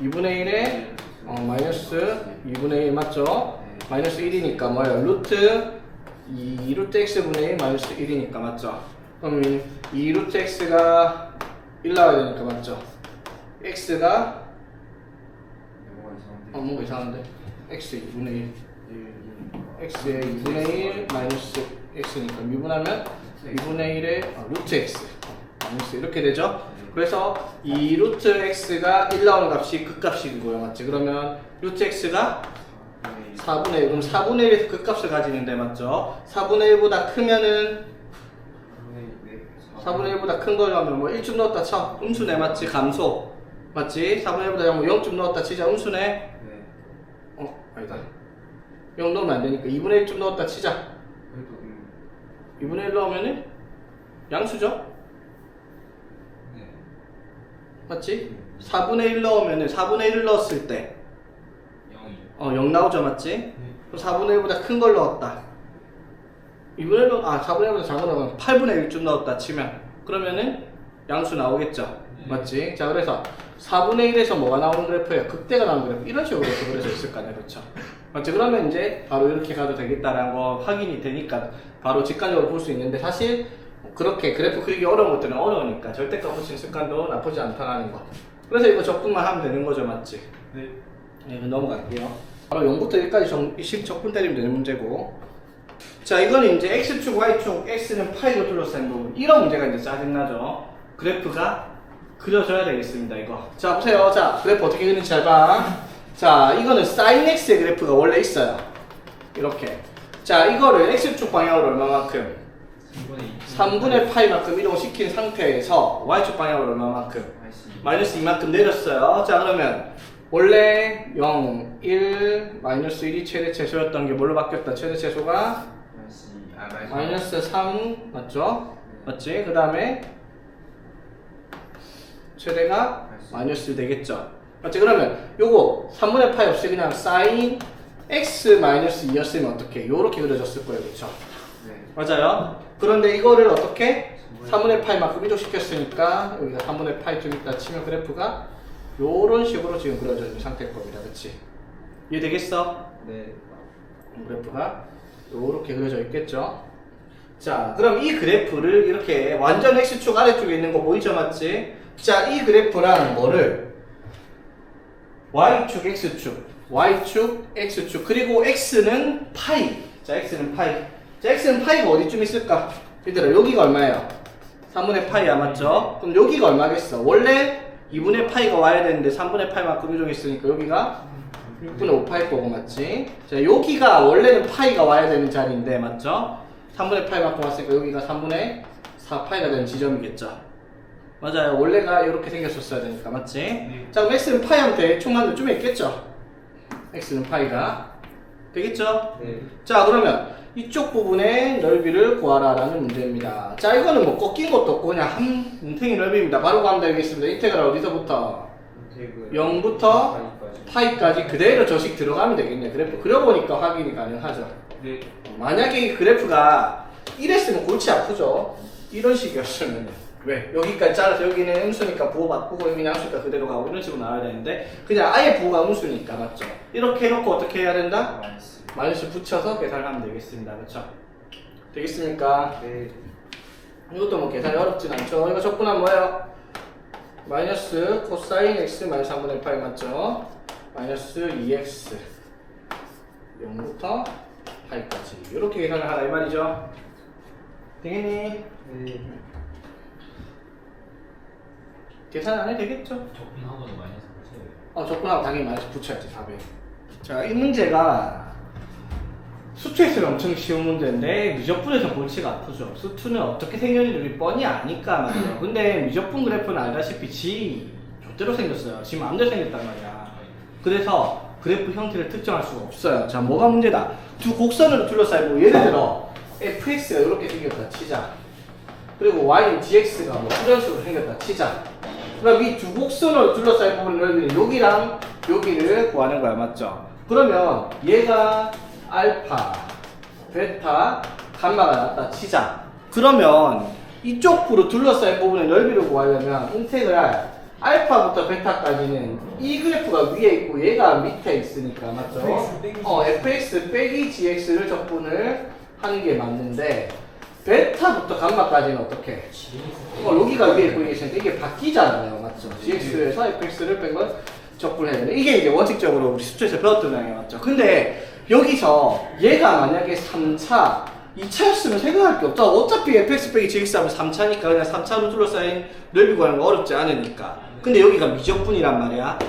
2분의 1에 마이너스 2분의 1 맞죠? 마이너스 1이니까 뭐예요? 루트 2 루트 x분의 1 마이너스 1이니까 맞죠? 그럼 이 루트 x가 1 나와야 되니까 맞죠? x가 뭔가 이상한데? x 2분의 1 x의 2분의 1 마이너스 x니까 미분하면 2분의 1의 루트 x 마이너스 이렇게 되죠? 그래서 이 루트 x가 1 나오는 값이 그 값이고요. 맞지? 그러면 루트 x가 4분의 1. 그럼 4분의 1에서 그 값을 가지는데 맞죠? 4분의 1보다 크면은 4분의 1보다 큰 걸 넣으면 뭐 1쯤 넣었다 쳐. 음수네 맞지? 감소. 맞지? 4분의 1보다 뭐 0쯤 넣었다 치자. 음수네. 네. 아니다. 0 넣으면 안 되니까 2분의 1쯤 넣었다 치자. 그래도 2분의 1 넣으면은 양수죠? 네. 맞지? 4분의 1 넣으면은 4분의 1을 넣었을 때 0이요. 0 나오죠 맞지? 그럼 4분의 1보다 큰 걸 넣었다. 2분의 1, 4분의 1보다 작은 걸 넣으면 8분의 1쯤 넣었다 치면 그러면은 양수 나오겠죠? 맞지? 자 그래서 4분의 1에서 뭐가 나오는 그래프예요? 극대가 나오는 그래프. 이런 식으로 그려져 있을 거 아니야, 그렇죠? 맞지? 그러면 이제 바로 이렇게 가도 되겠다라는 거 확인이 되니까 바로 직관적으로 볼 수 있는데 사실 그렇게 그래프 그리기 어려운 것들은 어려우니까 절대값 붙이는 습관도 나쁘지 않다는 거. 그래서 이거 적분만 하면 되는 거죠, 맞지? 네. 네, 넘어갈게요. 바로 0부터 1까지 적분 때리면 되는 문제고. 자, 이거는 이제 X축, Y축, X는 파이로 둘러싼 부분. 이런 문제가 이제 짜증나죠? 그래프가 그려져야 되겠습니다, 이거. 자, 보세요. 자, 그래프 어떻게 그리는지 잘 봐. 자, 이거는 sin X의 그래프가 원래 있어요. 이렇게. 자, 이거를 X축 방향으로 얼마만큼? 3분의 파이만큼 이동시킨 상태에서 Y축 방향으로 얼마만큼? 마이너스 2만큼 내렸어요. 자, 그러면 원래 0, 1, 마이너스 1이 최대 최소였던 게 뭘로 바뀌었다? 최대 최소가 마이너스 3 맞죠? 맞지? 그 다음에 최대가 마이너스 1 되겠죠? 맞지? 그러면 요거 3분의 파이 없이 그냥 sin x 마이너스 2였으면 어떻게? 요렇게 그려졌을 거예요, 그쵸? 네. 맞아요? 그런데 이거를 어떻게? 3분의 파이만큼 이동시켰으니까 여기가 3분의 파이 좀 있다 치면 그래프가 요런 식으로 지금 그려져 있는 상태일 겁니다. 그치? 이해되겠어? 네. 그래프가 요렇게 그려져 있겠죠? 자, 그럼 이 그래프를 이렇게 완전 X축 아래쪽에 있는 거 보이죠? 맞지? 자, 이 그래프랑 뭐를? Y축, X축, Y축, X축, 그리고 X는 파이. 자, X는 파이. 자, X는 파이가 어디쯤 있을까? 얘들아, 여기가 얼마예요? 3분의 파이야, 맞죠? 그럼 여기가 얼마겠어? 원래 2분의 파이가 와야 되는데 3분의 파이만큼 이동했으니까 여기가 6분의 5파일 거고, 맞지? 자, 여기가 원래는 파이가 와야 되는 자리인데, 맞죠? 3분의 파이만큼 왔으니까 여기가 3분의 4파이가 되는 지점이겠죠? 맞아요. 원래가 이렇게 생겼었어야 되니까, 맞지? 네. 자, 그럼 X는 파이하면 대충 한도 좀 있겠죠? X는 파이가. 되겠죠? 네. 자, 그러면 이쪽 부분의 넓이를 구하라 라는 문제입니다. 자, 이거는 뭐 꺾인 것도 없고 그냥 한 뭉탱이 넓이입니다. 바로 가면 되겠습니다. 인테그랄 어디서부터? 0부터 파이까지 그대로 저식 들어가면 되겠네. 그래프 그려보니까 확인이 가능하죠. 네. 만약에 이 그래프가 이랬으면 골치 아프죠. 이런 식이었으면 왜? 여기까지 잘라서 여기는 음수니까 부호 바꾸고 여기는 양수니까 그대로 가고 이런 식으로 나와야 되는데 그냥 아예 부호가 음수니까 맞죠? 이렇게 해놓고 어떻게 해야 된다? 마이너스 붙여서 계산을 하면 되겠습니다. 그렇죠? 되겠습니까? 네. 이것도 뭐 계산이 어렵진 않죠. 이거 적분하면 뭐예요? 마이너스 코사인 x 마이너스 3분의 8 맞죠? 마이너스 2x 0부터 8까지 이렇게 계산을 하라 이 말이죠. 되겠니? 네. 계산 안 해도 되겠죠? 적분하고는 마이너스 붙여요. 적분하고 당연히 마이너스 붙여야지 400. 자, 이 문제가 수투에서는 엄청 쉬운 문제인데 미적분에서 골치가 아프죠. 수투는 어떻게 생겼는지 우리 뻔히 아니까 말이에요. 근데 미적분 그래프는 알다시피 지 좆대로 생겼어요. 지 마음대로 생겼단 말이야. 그래서 그래프 형태를 특정할 수가 없어요. 자, 뭐가 문제다? 두 곡선으로 둘러싸이고 예를 들어 fx가 이렇게 생겼다 치자. 그리고 y는 gx가 뭐 이런 식으로 생겼다 치자. 그럼 이 두 곡선으로 둘러싸인 부분을 넓이는 여기랑 여기를 구하는 거야, 맞죠? 그러면 얘가 알파, 베타, 감마가 나왔다 치자. 그러면 이쪽으로 둘러싸인 부분의 넓이를 구하려면 인테그랄 알파부터 베타까지는 이 그래프가 위에 있고 얘가 밑에 있으니까 맞죠? fx 빼기 gx를 적분을 하는 게 맞는데 베타부터 감마까지는 어떻게? 여기가 위에 있고 이게 있으니까 이게 바뀌잖아요, 맞죠? gx에서 fx를 뺀 건 적분을 해야 되는데 이게 이제 원칙적으로 우리 수초에서 배웠던 내용이 맞죠? 근데 여기서 얘가 만약에 3차, 2차였으면 생각할 게 없죠. 어차피 fx 빼기 gx 하면 3차니까 그냥 3차로 둘러싸인 넓이 구하는 거 어렵지 않으니까. 근데 여기가 미적분이란 말이야.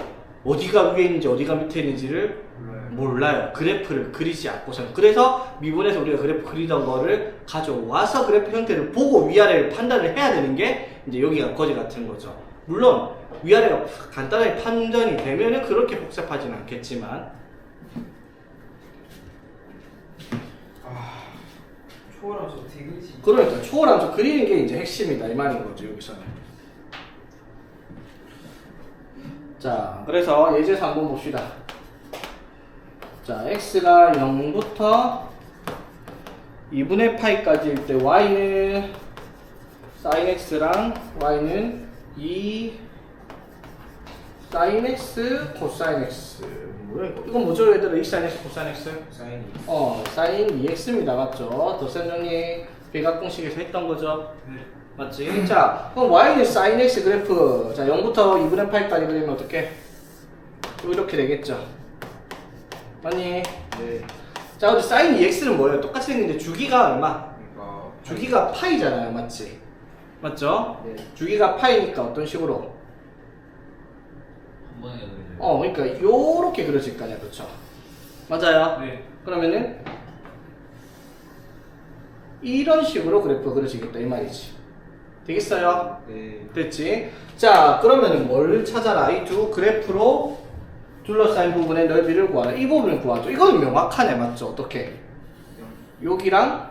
어디가 위에 있는지 어디가 밑에 있는지를 몰라요. 그래프를 그리지 않고서는. 그래서 미분에서 우리가 그래프 그리던 거를 가져와서 그래프 형태를 보고 위아래를 판단을 해야 되는 게 이제 여기가 거지 같은 거죠. 물론 위아래가 간단하게 판단이 되면은 그렇게 복잡하진 않겠지만 초월함수 어떻게 그리지? 그러니까 초월함수 그리는 게 이제 핵심이다 이 말인 거죠 여기서는. 자 그래서 예제에서 한번 봅시다. 자 x가 0부터 2분의 파이까지일 때 y는 sin x랑 y는 2 sin x cosine x. 뭐야 이거? 이건 뭐죠 얘들아? 2 sin x cosine x? 사인이 sin 2x입니다. 맞죠? 덧셈정리 비각공식에서 했던 거죠? 네. 맞지? 자, 그럼 y는 sin x 그래프. 자, 0부터 2분의 8까지 그리면 어떻게? 이렇게 되겠죠? 맞니? 네. 자, 근데 sin 2x는 뭐예요? 똑같이 생긴데 주기가 얼마? 그러니까 주기가 파이잖아요. 맞지? 맞죠? 네. 주기가 파이니까 어떤 식으로? 한 번에 그리죠. 그러니까 요렇게 그려질 거 아니야. 그렇죠? 맞아요? 네. 그러면은 이런 식으로 그래프가 그려지겠다 이 말이지. 되겠어요? 네. 됐지? 자 그러면은 뭘 찾아라? 이 두 그래프로 둘러싸인 부분의 넓이를 구하라. 이 부분을 구하죠. 이거는 명확하네. 맞죠? 어떻게? 여기랑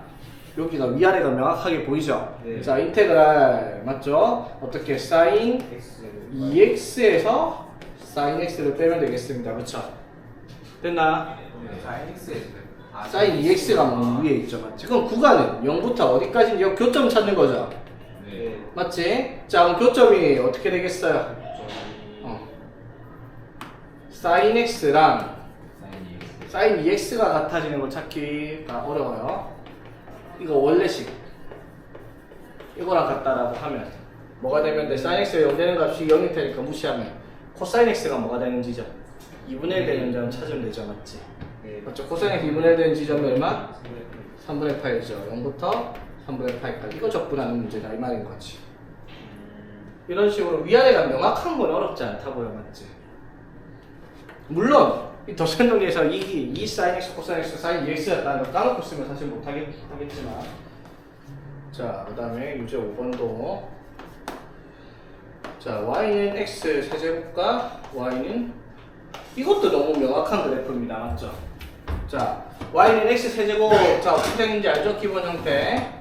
여기가 위아래가 명확하게 보이죠? 네. 자 인테그랄 맞죠? 어떻게? sin X 2x에서 sin x를 빼면 되겠습니다. 그렇죠? 됐나? 사인 X에서 sin 2x가 위에 있죠. 맞지? 그럼 구간은 0부터 어디까지인지 여기 교점 찾는 거죠? 네. 맞지? 자 그럼 교점이 어떻게 되겠어요? sin x랑 sin 2x가 같아지는 걸 찾기가 어려워요. 이거 원래식 이거랑 같다라고 하면 뭐가 되면 돼? sin x가 0 되는 값이 0이 되니까 무시하면 cosine x가 뭐가 되는지죠? 2분의 1 되는 점 찾으면 되죠. 맞지? 네. 맞죠? cosine x 2분의 1 되는 지점이 얼마? 3분의 8이죠. 0부터 3분의 8까지 이거 적분하는 문제다 이 말인 거지. 이런 식으로 위아래가 명확한 건 어렵지 않다고요. 맞지? 물론 이 덧셈정리에서 이 sin x, cosine x, sin 2x였다는 걸 까놓고 쓰면 사실 못하겠지만 자 그 다음에 유제 5번도 자 y는 x 세제곱과 y는 이것도 너무 명확한 그래프입니다. 맞죠? 자 y는 x 세제곱 자 어떻게 되는지 알죠? 기본 형태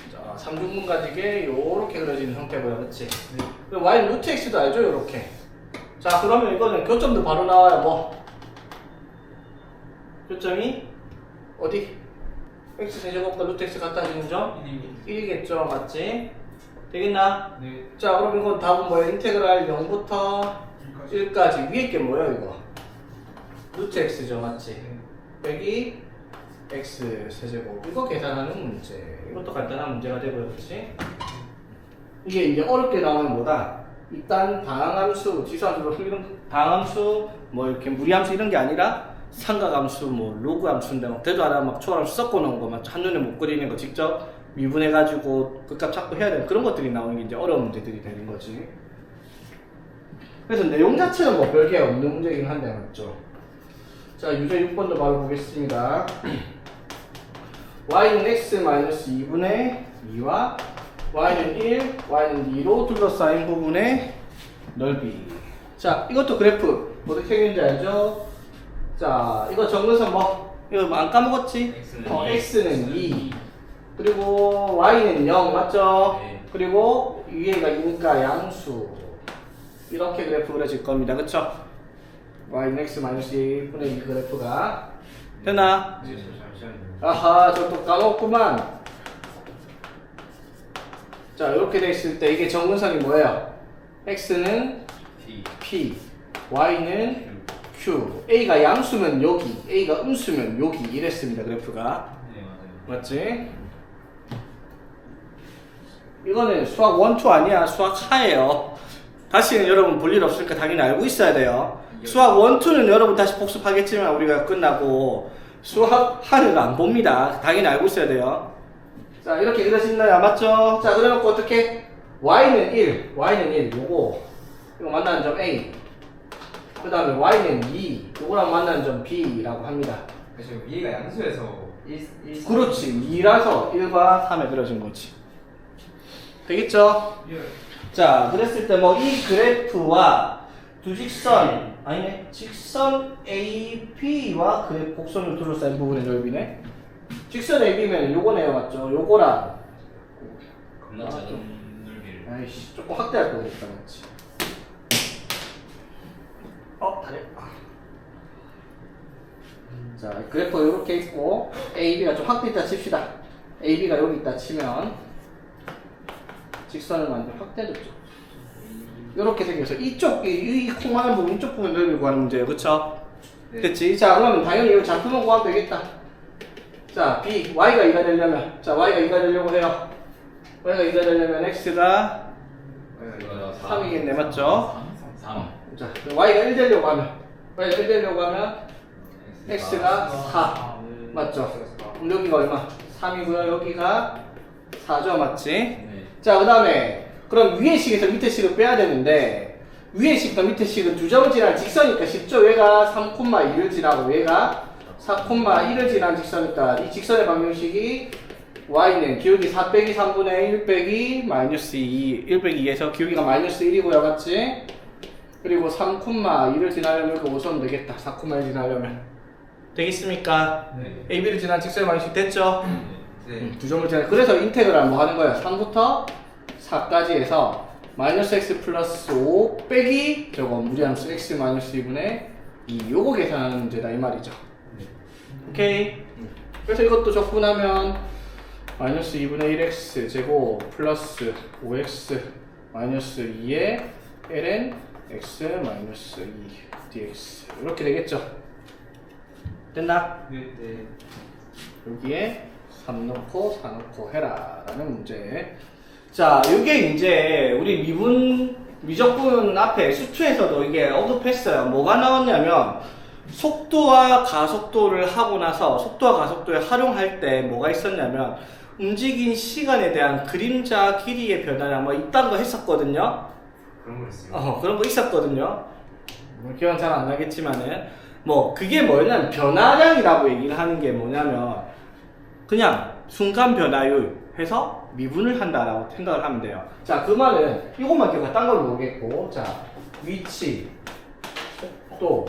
자 3중분 가지게 요렇게 그려지는 형태고요. 그치? 네. y는 루트 x도 알죠? 요렇게 자 그러면 이거는 교점도 바로 나와요. 뭐 교점이 어디? x 세제곱과 루트 x 같아지는 점? 1이겠죠. 맞지? 되겠나? 네. 자 그럼 이건 답은 뭐예요? 인테그랄 0부터 1까지 위에 게 뭐예요 이거? 루트 x죠. 맞지? 여기 x 세제곱 이거 계산하는 문제. 이것도 간단한 문제가 되고요. 그렇지? 이게 이제 어렵게 나오면 뭐다? 일단 다항함수, 지수함수, 다항함수, 뭐 이렇게 무리함수 이런 게 아니라 삼각함수, 뭐 로그함수인데 막 대도 안 하면 막 초함수 섞어놓은 거, 막 한눈에 못 그리는 거 직접 미분해가지고 끝값 찾고 해야 되는 그런 것들이 나오는 게 이제 어려운 문제들이 되는 거지. 그래서 내용 자체는 뭐 별게 없는 문제이긴 한데 맞죠? 자 유제 6번도 바로 보겠습니다. y는 x-2분의 2와 y는 1, y는 2로 둘러싸인 부분의 넓이. 자 이것도 그래프 어떻게 생겼는지 알죠? 자 이거 정근선 뭐 이거 안 까먹었지? x는 2 그리고 y는 0 맞죠? 네. 그리고 위에가 2니까 양수 이렇게 그래프 그려질 겁니다. 그쵸? y는 x-2분의 2 그래프가 됐나? 네. 잠시만요. 아하 저 또 까먹었구만. 자 이렇게 돼 있을 때 이게 정근선이 뭐예요? x는 p, y는 q. a가 양수면 여기, a가 음수면 여기 이랬습니다. 그래프가 네, 맞아요. 맞지? 이거는 수학 1, 2 아니야. 수학 하예요. 다시는 여러분 볼 일 없으니까 당연히 알고 있어야 돼요. 수학 1, 2는 여러분 다시 복습하겠지만 우리가 끝나고 수학 하를 안 봅니다. 당연히 알고 있어야 돼요. 자 이렇게 그려진다요. 맞죠? 자 그래놓고 어떻게? y는 1 요거 이거 만나는 점 A 그 다음에 y는 2, 요거랑 만나는 점 b라고 합니다. 지금 위가 양수에서 1 그렇지. 2라서 1과 3에 그려진 거지. 되겠죠? 자, 그랬을 때 뭐 이 그래프와 두 직선, 아니네, 직선 AB와 그 곡선을 둘러싼 부분의 넓이네. 직선 AB면 요거네요, 맞죠? 요거랑 겁나 작은 넓이를. 아이씨, 조금 확대할 거 그랬다, 맞지? 다리. 자, 그래프 이렇게 있고 AB가 좀 확대했다 칩시다. AB가 여기 있다 치면 직선을 만들 확대됐죠. 이렇게 생겨서 이 콩하는 부분, 이쪽 부분 넓이 구하는 문제예요, 그쵸? 네. 됐지? 자, 그러면 당연히 이거 좌표만 구하면 되겠다. 자, B, Y가 2가 되려면, 자, Y가 2가 되려고 해요. Y가 2가 되려면 X가 3이겠네, 맞죠? 3. 자, Y가 1 되려고 하면, Y가 1 되려고 하면 X가 4. 맞죠? 그럼 여기가 얼마? 3이고요. 여기가 4죠, 맞지? 네. 자, 그 다음에 그럼 위의 식에서 밑에 식을 빼야 되는데 위의 식과 밑에 식은 두 점을 지나는 직선이니까 쉽죠? 얘가 3,2를 지나고 얘가 4,1을 지나는 직선이니까 이 직선의 방정식이 y는 기울기 4 빼기 3분의 1 빼기 마이너스 2 1 빼기 2에서 기울기가 마이너스 1이고요, 맞지? 그리고 3,2를 지나려면 이렇게 오서면 되겠다. 4,1 지나려면 되겠습니까? 네. AB를 지난 직선의 방정식 됐죠? 네. 두 점을 지나. 그래서 인테그랄 뭐 하는 거야? 3부터 4까지 해서 마이너스 x 플러스 5 빼기 저거 무리함수 x 마이너스 2분의 2 요거 계산하는 문제다 이 말이죠. 오케이. 그래서 이것도 적분하면 마이너스 2분의 1x 제곱 플러스 5x 마이너스 2에 ln x 마이너스 2 dx 이렇게 되겠죠. 됐나? 네. 여기에 3 넣고 4 넣고 해라 라는 문제. 자, 이게 이제 우리 미적분 앞에 수투에서도 이게 언급했어요. 뭐가 나왔냐면 속도와 가속도를 하고 나서 속도와 가속도를 활용할 때 뭐가 있었냐면 움직인 시간에 대한 그림자 길이의 변화나 뭐 이딴 거 했었거든요. 그런 거 있어요. 그런 거 있었거든요. 기억 잘 안 나겠지만은 뭐 그게 뭐냐면 변화량이라고 얘기를 하는 게 뭐냐면 그냥 순간 변화율 해서 미분을 한다라고 생각을 하면 돼요. 자, 그 말은 이것만 기억하, 딴 걸 모르겠고, 자, 위치, 속도,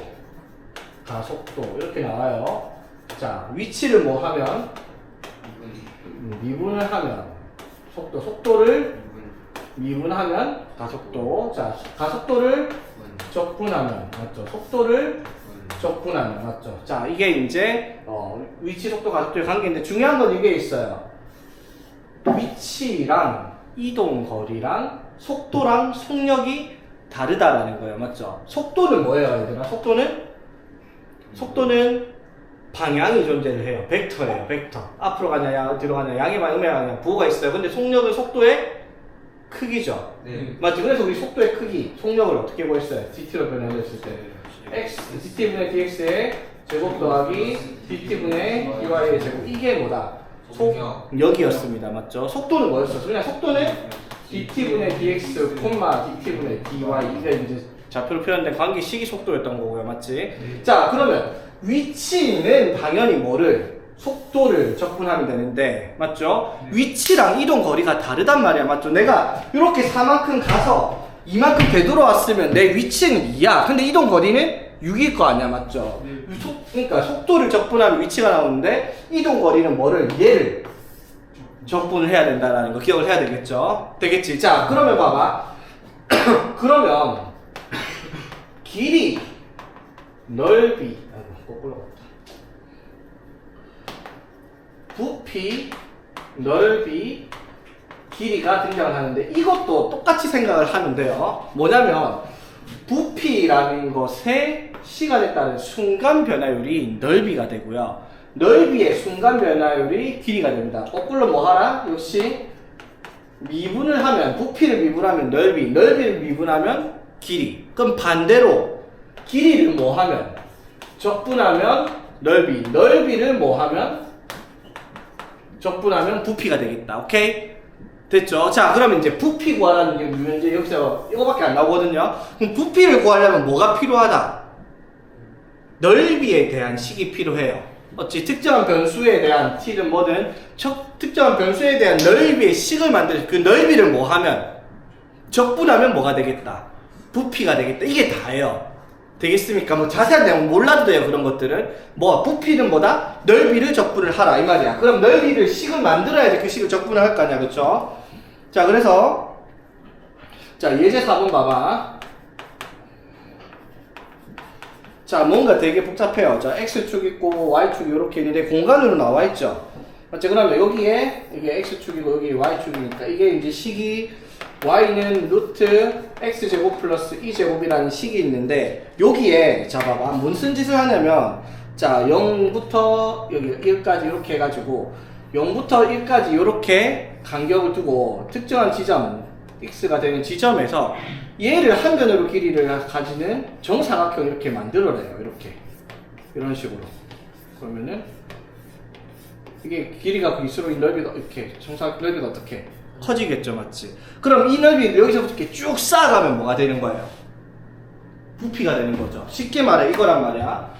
가속도 이렇게 나와요. 자, 위치를 뭐 하면 미분을 하면 속도를 미분하면 가속도. 자, 가속도를 적분하면 맞죠? 속도를 적분하면 맞죠? 자, 이게 이제 위치, 속도, 가속도의 관계인데 중요한 건 이게 있어요. 위치랑 이동 거리랑 속도랑 속력이 다르다라는 거예요, 맞죠? 속도는 뭐예요, 얘들아? 속도는 방향이 존재를 해요. 벡터예요, 벡터. 앞으로 가냐, 뒤로 가냐, 양에만 음해가냐, 부호가 있어요. 근데 속력은 속도의 크기죠. 네. 맞죠? 그래서 우리 속도의 크기, 속력을 어떻게 구했어요? dt로 변환했을 때. x, dt분의 dx의 제곱 더하기 dt분의 dy의 제곱. 이게 뭐다? 속력이었습니다. 맞죠? 속도는 뭐였어? 그냥 속도는 dt분의 dx, dt분의 dy. 이게 이제 좌표로 표현된 관계 시기 속도였던 거고요. 맞지? 자, 그러면 위치는 당연히 뭐를? 속도를 적분하면 되는데, 맞죠? 위치랑 이동 거리가 다르단 말이야. 맞죠? 내가 이렇게 4만큼 가서 이만큼 되돌아왔으면 내 위치는 2야. 근데 이동 거리는 6일 거 아니야. 맞죠? 그러니까 속도를 적분하면 위치가 나오는데 이동 거리는 뭐를? 얘를 적분을 해야 된다라는 거 기억을 해야 되겠죠? 되겠지? 자, 그러면 봐봐. 그러면 길이, 넓이, 거꾸로 갔다. 부피, 넓이, 길이가 등장을 하는데 이것도 똑같이 생각을 하면 돼요. 뭐냐면 부피라는 것의 시간에 따른 순간 변화율이 넓이가 되고요. 넓이의 순간 변화율이 길이가 됩니다. 거꾸로 뭐 하라? 역시 미분을 하면 부피를 미분하면 넓이, 넓이를 미분하면 길이. 그럼 반대로 길이를 뭐 하면 적분하면 넓이, 넓이를 뭐 하면 적분하면 부피가 되겠다. 오케이? 됐죠? 자, 그러면 이제 부피 구하라는 게 문제 여기서 이거밖에 안 나오거든요. 그럼 부피를 구하려면 뭐가 필요하다? 넓이에 대한 식이 필요해요. 어찌 특정한 변수에 대한 t든 뭐든 특정한 변수에 대한 넓이의 식을 만들 그 넓이를 뭐 하면 적분하면 뭐가 되겠다? 부피가 되겠다. 이게 다예요. 되겠습니까? 뭐 자세한 내용 몰라도 돼요. 그런 것들은 뭐 부피는 뭐다? 넓이를 적분을 하라 이 말이야. 그럼 넓이를 식을 만들어야지 그 식을 적분을 할 거 아니야, 그렇죠? 자, 그래서 자 예제 4번 봐봐. 자, 뭔가 되게 복잡해요. 자, x축 있고 y축이 이렇게 있는데 공간으로 나와 있죠. 맞죠? 그러면 여기에 이게 x축이고 여기 y축이니까 이게 이제 식이 y는 루트 x제곱 플러스 2제곱이라는 식이 있는데 여기에 자 봐봐 무슨 짓을 하냐면 자 0부터 여기 1까지 이렇게 해가지고 0부터 1까지 이렇게 간격을 두고 특정한 지점 x가 되는 지점에서 얘를 한 변으로 길이를 가지는 정사각형 이렇게 만들어내요. 이렇게 이런 식으로 그러면은 이게 길이가 클수록 이 넓이가 이렇게 정사각형 넓이가 어떻게 커지겠죠, 맞지? 그럼 이 넓이를 여기서부터 이렇게 쭉 쌓아가면 뭐가 되는 거예요? 부피가 되는 거죠. 쉽게 말해 이거란 말이야.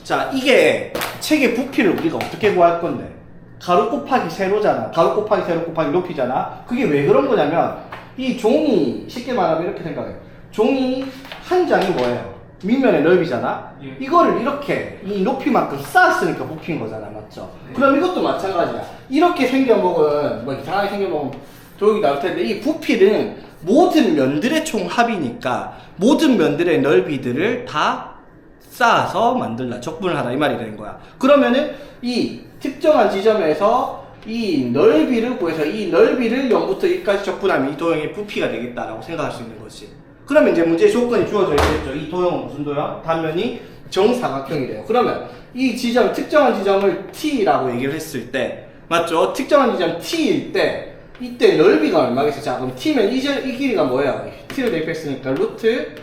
자, 이게 책의 부피를 우리가 어떻게 구할 건데? 가로 곱하기 세로잖아. 가로 곱하기 세로 곱하기 높이잖아. 그게 왜 그런 거냐면 이 종이 쉽게 말하면 이렇게 생각해. 종이 한 장이 뭐예요? 밑면의 넓이잖아. 이거를 이렇게 이 높이만큼 쌓았으니까 부피인 거잖아, 맞죠? 그럼 이것도 마찬가지야. 이렇게 생겨먹은 뭐 이상하게 생겨먹은 도형이 나올 텐데 이 부피는 모든 면들의 총합이니까 모든 면들의 넓이들을 다 쌓아서 만들라, 적분을 하라 이 말이 되는 거야. 그러면은 이 특정한 지점에서 이 넓이를 구해서 이 넓이를 0부터 1까지 적분하면 이 도형의 부피가 되겠다라고 생각할 수 있는 거지. 그러면 이제 문제의 조건이 주어져 있겠죠. 이 도형은 무슨 도형? 단면이 정사각형이래요. 그러면 이 지점, 특정한 지점을 t라고 얘기를 했을 때, 맞죠? 특정한 지점 t일 때, 이때 넓이가 얼마겠어? 자, 그럼 t면 이 길이가 뭐예요? t를 대입했으니까 루트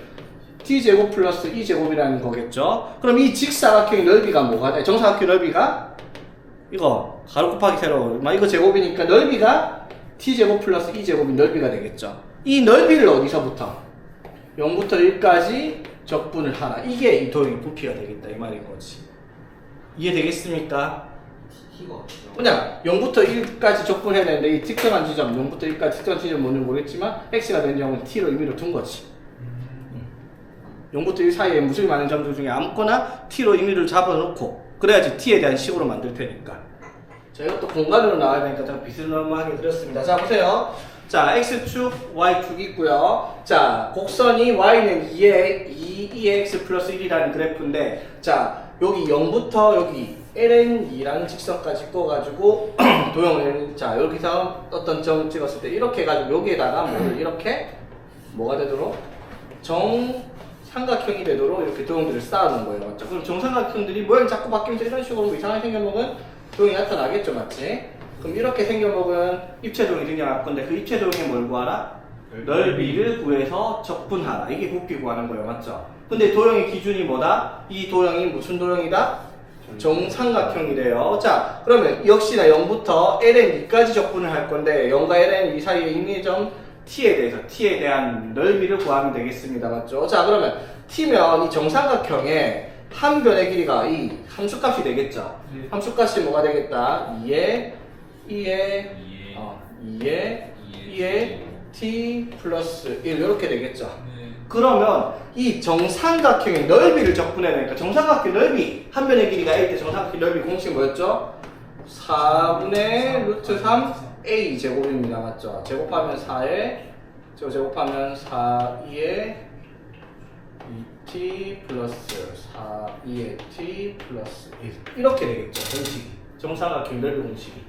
t제곱 플러스 2제곱이라는 거겠죠? 그럼 이 직사각형의 넓이가 뭐가 돼? 정사각형 넓이가 이거 가로 곱하기 세로, 이거 제곱이니까 넓이가 t제곱 플러스 2제곱이 넓이가 되겠죠? 이 넓이를 어디서부터? 0부터 1까지 적분을 하라. 이게 이 도형의 부피가 되겠다 이 말인 거지. 이해되겠습니까? t가 어디죠? 그냥 0부터 1까지 적분해야 되는데 이 특정한 지점 0부터 1까지 특정한 지점 뭔지 모르겠지만 x가 되는 점은 t로 의미로 둔 거지. 0부터 1 사이에 무수히 많은 점들 중에 아무거나 t로 의미를 잡아놓고 그래야지 t에 대한 식으로 만들 테니까. 자, 이것도 공간으로 나와야 되니까 제가 비스듬하게 드렸습니다. 자, 보세요. 자, x축, y축 있고요. 자, 곡선이 y는 2x 플러스 1이라는 그래프인데 자, 여기 0부터 여기 ln2라는 직선까지 꺼가지고 도형을 자, 여기서 어떤 점을 찍었을 때 이렇게 해가지고 여기에다가 뭐를 이렇게 뭐가 되도록 정삼각형이 되도록 이렇게 도형들을 쌓아놓은 거예요. 맞죠? 그럼 정삼각형들이 모양이 자꾸 바뀌면서 이런 식으로 이상하게 생겨먹은 도형이 나타나겠죠, 맞지? 그럼 이렇게 생겨먹은 입체도형이 등장할 건데 그 입체도형에 뭘 구하라? 넓이를 구해서 적분하라. 이게 부피 구하는 거예요, 맞죠? 근데 도형의 기준이 뭐다? 이 도형이 무슨 도형이다? 정삼각형이래요. 자, 그러면 역시나 0부터 ln2까지 적분을 할 건데 0과 ln2 사이의 임의점 t에 대해서 t에 대한 넓이를 구하면 되겠습니다, 맞죠? 자, 그러면 t면 이 정삼각형에 한 변의 길이가 이 함수값이 되겠죠? 함수값이 뭐가 되겠다? 2에 t 플러스 1 이렇게 되겠죠? 그러면 이 정삼각형의 넓이를 적분해야 되니까 정삼각형 넓이 한 변의 길이가 a일 때 정삼각형 넓이 공식 뭐였죠? 4분의 루트 3 a 제곱입니다, 맞죠? 제곱하면 4에 제곱하면 4, 2에 2t 플러스 4, 2에 t 플러스 1 이렇게 되겠죠, 공식이. 정삼각형 넓이 공식이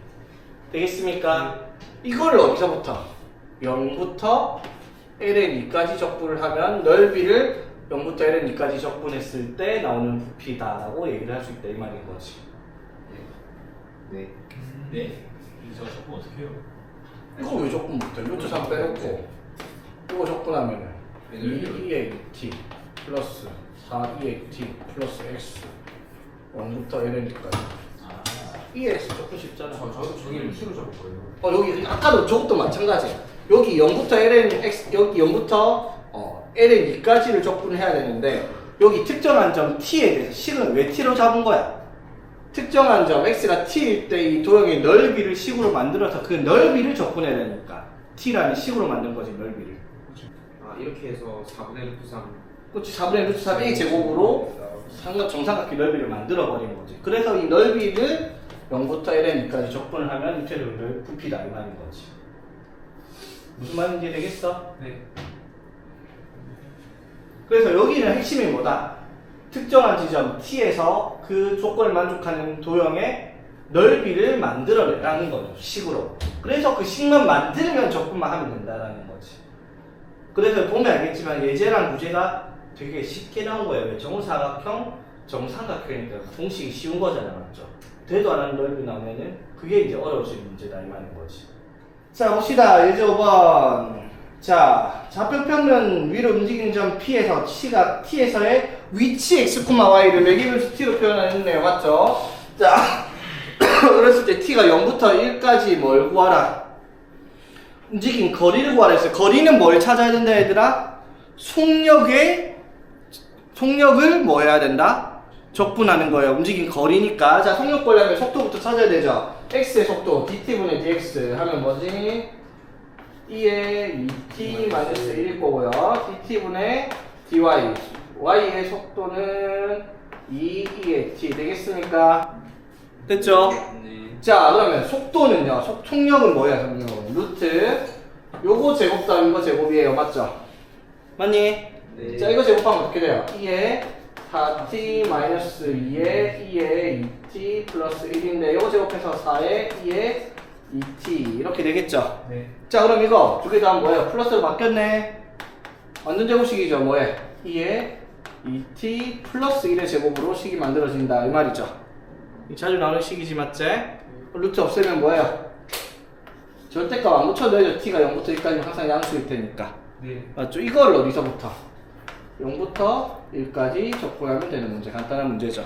되겠습니까? 이거를 어디서부터? 0부터 ln2까지 적분을 하면 넓이를 0부터 ln2까지 적분했을 때 나오는 부피다라고 얘기를 할 수 있다 이 말인 거지. 네. 네. 이거 적분 어떻게 해요? 이거 왜 적분 못해? 루트 3 빼놓고 이거 적분하면은 2의 t 플러스 4, 2의 t 플러스 x 0부터 ln까지 EX 조금 쉽잖아. 저도 저기를 T로 적을 거예요. 여기 아까도 저것도 마찬가지야. 여기 0부터 ln x, 여기 0부터 ln 2까지를 적분해야 되는데 여기 특정한 점 t에 대해서 식은 왜 t로 잡은 거야? 특정한 점 x가 t일 때 이 도형의 넓이를 식으로 만들어서 그 넓이를 적분해야 되니까 t라는 식으로 만든 거지, 넓이를. 아 이렇게 해서 4분의 루트 3. 그렇지, 4분의 루트 3 a 제곱으로 정삼각형 넓이를 만들어 버린 거지. 그래서 이 넓이를 0부터 ln 2까지 적분을 하면 입체적인 부피다 이 말인 거지. 무슨 말인지 되겠어? 네. 그래서 여기는 핵심이 뭐다? 특정한 지점 t에서 그 조건을 만족하는 도형의 넓이를 만들어내라는 거죠, 식으로. 그래서 그 식만 만들면 적분만 하면 된다라는 거지. 그래서 보면 알겠지만 예제랑 무제가 되게 쉽게 나온 거예요. 왜? 정사각형, 정삼각형이니까 공식이 쉬운 거잖아, 맞죠? 되도 안 하는 넓이 나오면은 그게 이제 어려울 수 있는 문제다 이 말인 거지. 자, 봅시다. 예제 5번. 자, 좌표평면 위로 움직이는 점 P에서 T에서의 위치 x, y를 매개변수 T로 표현했네요. 맞죠? 자, 그랬을 때 T가 0부터 1까지 뭘 구하라? 움직인 거리를 구하라 했어요. 거리는 뭘 찾아야 된다, 얘들아? 속력을 뭐 해야 된다? 적분하는 거예요. 움직인 거리니까. 자, 속력 구하려면 속도부터 찾아야 되죠. x의 속도, dt분의 dx 하면 뭐지? 2의 2t 마이너스 1일 거고요. dt분의 dy. y의 속도는 2의 t 되겠습니까? 됐죠? 네. 자, 그러면 속도는요. 속력은 뭐야, 속력은? 루트. 요거 제곱 더하기 이거 제곱이에요. 맞죠? 맞니? 네. 자, 이거 제곱하면 어떻게 돼요? 2의 4t 마이너스 2의 2t 플러스 1인데 이거 제곱해서 4의 2의 2t 이렇게 되겠죠? 네. 자, 그럼 이거 두 개 다 뭐예요? 플러스로 바뀌었네. 완전 제곱식이죠. 뭐예요? 2의 2t 플러스 1의 제곱으로 식이 만들어진다 이 말이죠. 자주 나오는 식이지, 맞지? 루트 없애면 뭐예요? 절대값 안 붙여넣어야죠. t가 0부터 1까지 항상 양수일 테니까. 네. 맞죠? 이걸 어디서부터? 0부터 1까지 적분하면 되는 문제. 간단한 문제죠.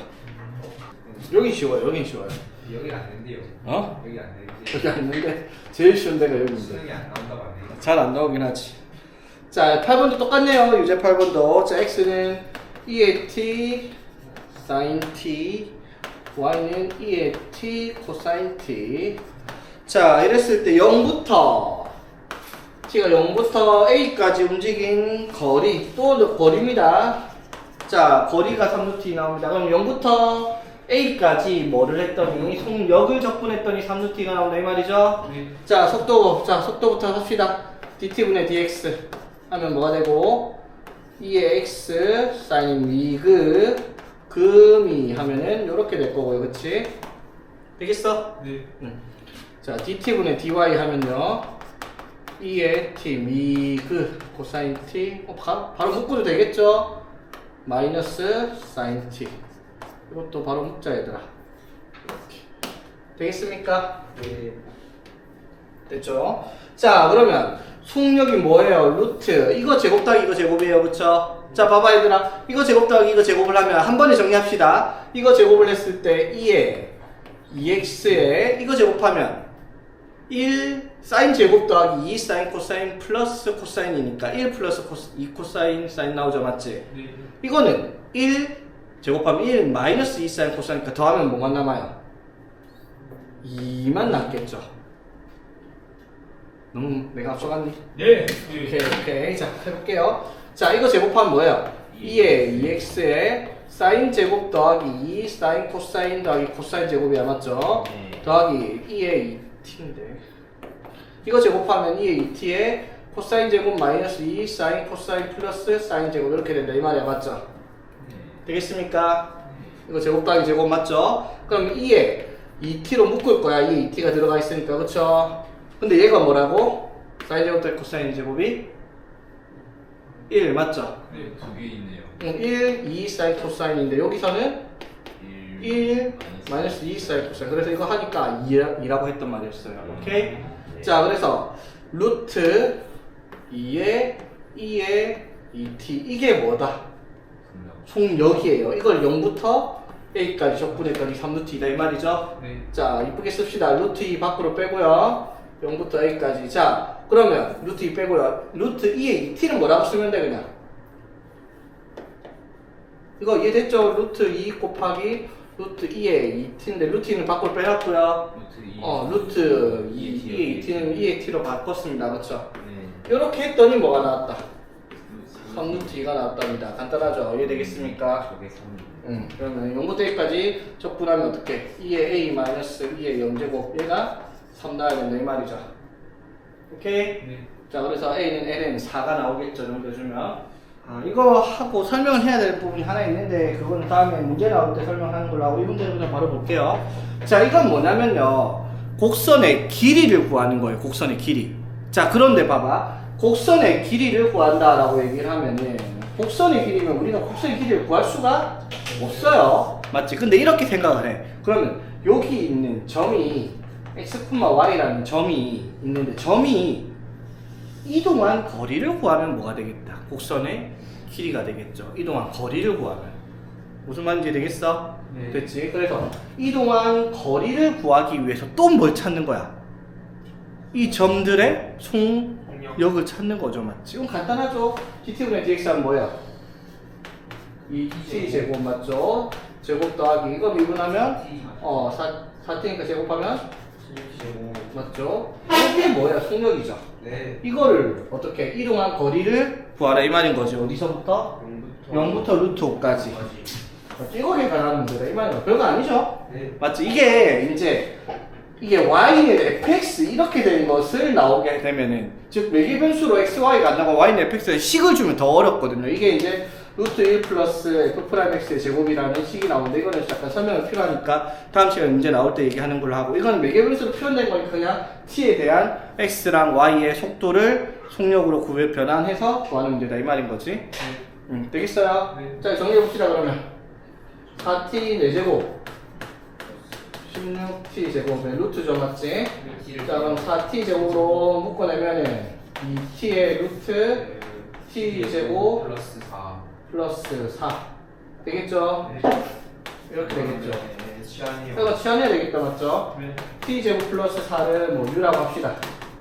여긴 쉬워요. 여긴 쉬워요. 여기 안 된대요. 어? 여기 안 되지. 여기 안 있는데 제일 쉬운 데가 여기인데. 수능이 안 나온다고 하네요. 잘 안 나오긴 하지. 자, 8번도 똑같네요. 유제 8번도. 자, x는 2의 t sin t, y는 2의 t cosine t. 자, 이랬을 때 0부터 t가 0부터 a까지 움직인 거리, 또 거리입니다. 자, 거리가 3루트 나옵니다. 그럼 0부터 a까지 뭐를 했더니 속력을 적분했더니 3루트가 나온다 이 말이죠. 네. 자, 속도부터 합시다. dt분의 dx 하면 뭐가 되고 2의 x sin 위그 금이 하면은 요렇게 될 거고요. 그치? 되겠어? 네. 자, dt분의 dy 하면요 2의 t 미그 코사인 t 바로 묶어도 되겠죠? 마이너스 사인 t 이것도 바로 묶자 얘들아. 이렇게 되겠습니까? 네. 됐죠? 자, 그러면 속력이 뭐예요? 루트 이거 제곱 더하기 이거 제곱이에요. 그쵸? 자, 봐봐 얘들아. 이거 제곱 더하기 이거 제곱을 하면 한 번에 정리합시다. 이거 제곱을 했을 때 2에 2x에 이거 제곱하면 1 사인 제곱 더하기 2 사인 코사인 플러스 코사인이니까 1 플러스 2 코사인 사인 나오죠. 맞지? 네. 이거는 1 제곱하면 1 마이너스 2 사인 코사인이니까 더하면 뭐만 남아요? 2만 남겠죠. 너무 내가 앞서갔니? 네. 오케이. 자, 해볼게요. 자, 이거 제곱하면 뭐예요? 2의 2x에 사인 제곱 더하기 2 사인 코사인 더하기 코사인 제곱이야. 맞죠? 네. 더하기 2의 2t인데 이거 제곱하면 2의 2t에 코사인 제곱 마이너스 2 사인 코사인 플러스 사인 제곱 이렇게 된다 이 말이야. 맞죠? 되겠습니까? 이거 제곱 더하기 제곱 맞죠? 그럼 2에 2t로 묶을 거야. 2에 2t가 들어가 있으니까. 그쵸? 근데 얘가 뭐라고? 사인 제곱 더하기 코사인 제곱이 1 맞죠? 네. 두 개 있네요. 1, 2 사인 코사인인데 여기서는 1 마이너스 2 사인 코사인. 그래서 이거 하니까 2라고 했단 말이었어요. 오케이? 자, 그래서 루트 2의 2의 2t 이게 뭐다? 속력이에요. 이걸 0부터 a까지 적분했더니 3루트 2다 이 말이죠. 네. 자 이쁘게 씁시다. 루트 2 밖으로 빼고요. 0부터 a까지. 자 그러면 루트 2 빼고요. 루트 2의 2t는 뭐라고 쓰면 돼 그냥. 이거 이해됐죠? 루트 2 곱하기 루트 2의 2t인데 루트 2는 밖으로 빼놨고요. 루트 2의 2t는 2의 t로 바꿨습니다. 그렇죠? 네. 이렇게 했더니 뭐가 나왔다? 3루트 2가 나왔답니다. 간단하죠? 이해되겠습니까? 저게 3. 그러면 0부터 a까지 적분하면 어떻게? 2의 a 마이너스 2의 0제곱 얘가 3 나와야 된다 이 말이죠. 오케이? 네. 자 그래서 a는 ln 4가 나오겠죠. 넘겨주면 이거 하고 설명을 해야 될 부분이 하나 있는데 그거는 다음에 문제 나올 때 설명하는 걸로 하고 이 문제는 그냥 바로 볼게요. 자 이건 뭐냐면요 곡선의 길이를 구하는 거예요. 곡선의 길이. 자 그런데 봐봐 곡선의 길이를 구한다 라고 얘기를 하면은 곡선의 길이면 우리가 곡선의 길이를 구할 수가 없어요. 맞지? 근데 이렇게 생각을 해. 그러면 여기 있는 점이 x, y라는 점이 있는데 점이 이동한 거리를 구하면 뭐가 되겠다? 곡선의 길이가 되겠죠. 이동한 거리를 구하면. 무슨 말인지 되겠어? 네. 됐지? 그래서 이동한 거리를 구하기 위해서 또 뭘 찾는 거야? 이 점들의 속력을 찾는 거죠. 맞지? 이건 간단하죠? dt분의 dx 하면 뭐야? 이 t제곱 맞죠? 제곱 더하기 이거 미분하면 4t니까 제곱하면 맞죠? 이게 뭐야? 속력이죠. 네. 이거를 어떻게 이동한 거리를 구하라 이 말인 거지. 어디서부터? 0부터 루트 5까지. 이거 해결하는 문제다 이 말이야. 별거 아니죠? 네. 맞지? 이게 y는 fx 이렇게 된 것을 나오게 되면은 즉 매개 변수로 x, y가 안 나고 y는 fx에 식을 주면 더 어렵거든요. 이게 이제 루트 1 플러스 f'x의 제곱이라는 식이 나오는데 이거는 약간 설명이 필요하니까 다음 시간에 문제 나올 때 얘기하는 걸로 하고 이거는 매개 변수로 표현된 거니까 그냥 t에 대한 x랑 y의 속도를 속력으로 변환해서 구하는 문제다 이 말인 거지. 되겠어요? 네. 자 정리해봅시다 그러면 4t 4제곱 16t 제곱의 루트죠 맞지? 자 그럼 4t 제곱으로 묶어내면은 2t의 루트 t 제곱 플러스 4. 플러스 4 되겠죠? 네. 이렇게 되겠죠? 네. 시간이요. 이거 치환해야 되겠다 맞죠? 네. t 제곱 플러스 4를 뭐 u라고 합시다.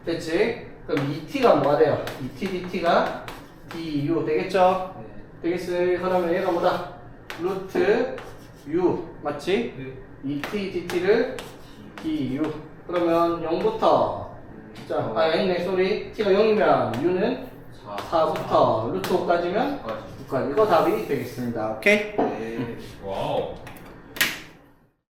됐지? 그럼 2t가 뭐가 돼요? 2t dt가 du 되겠죠? 되겠어요? 그러면 얘가 뭐다? 루트 u 맞지? 네. 2t dt를 du 그러면 0부터 아니네 쏘리 t가 0이면 u는 4부터 루트 5까지면 9까지 이거 답이 되겠습니다. 오케이? 네. 와우.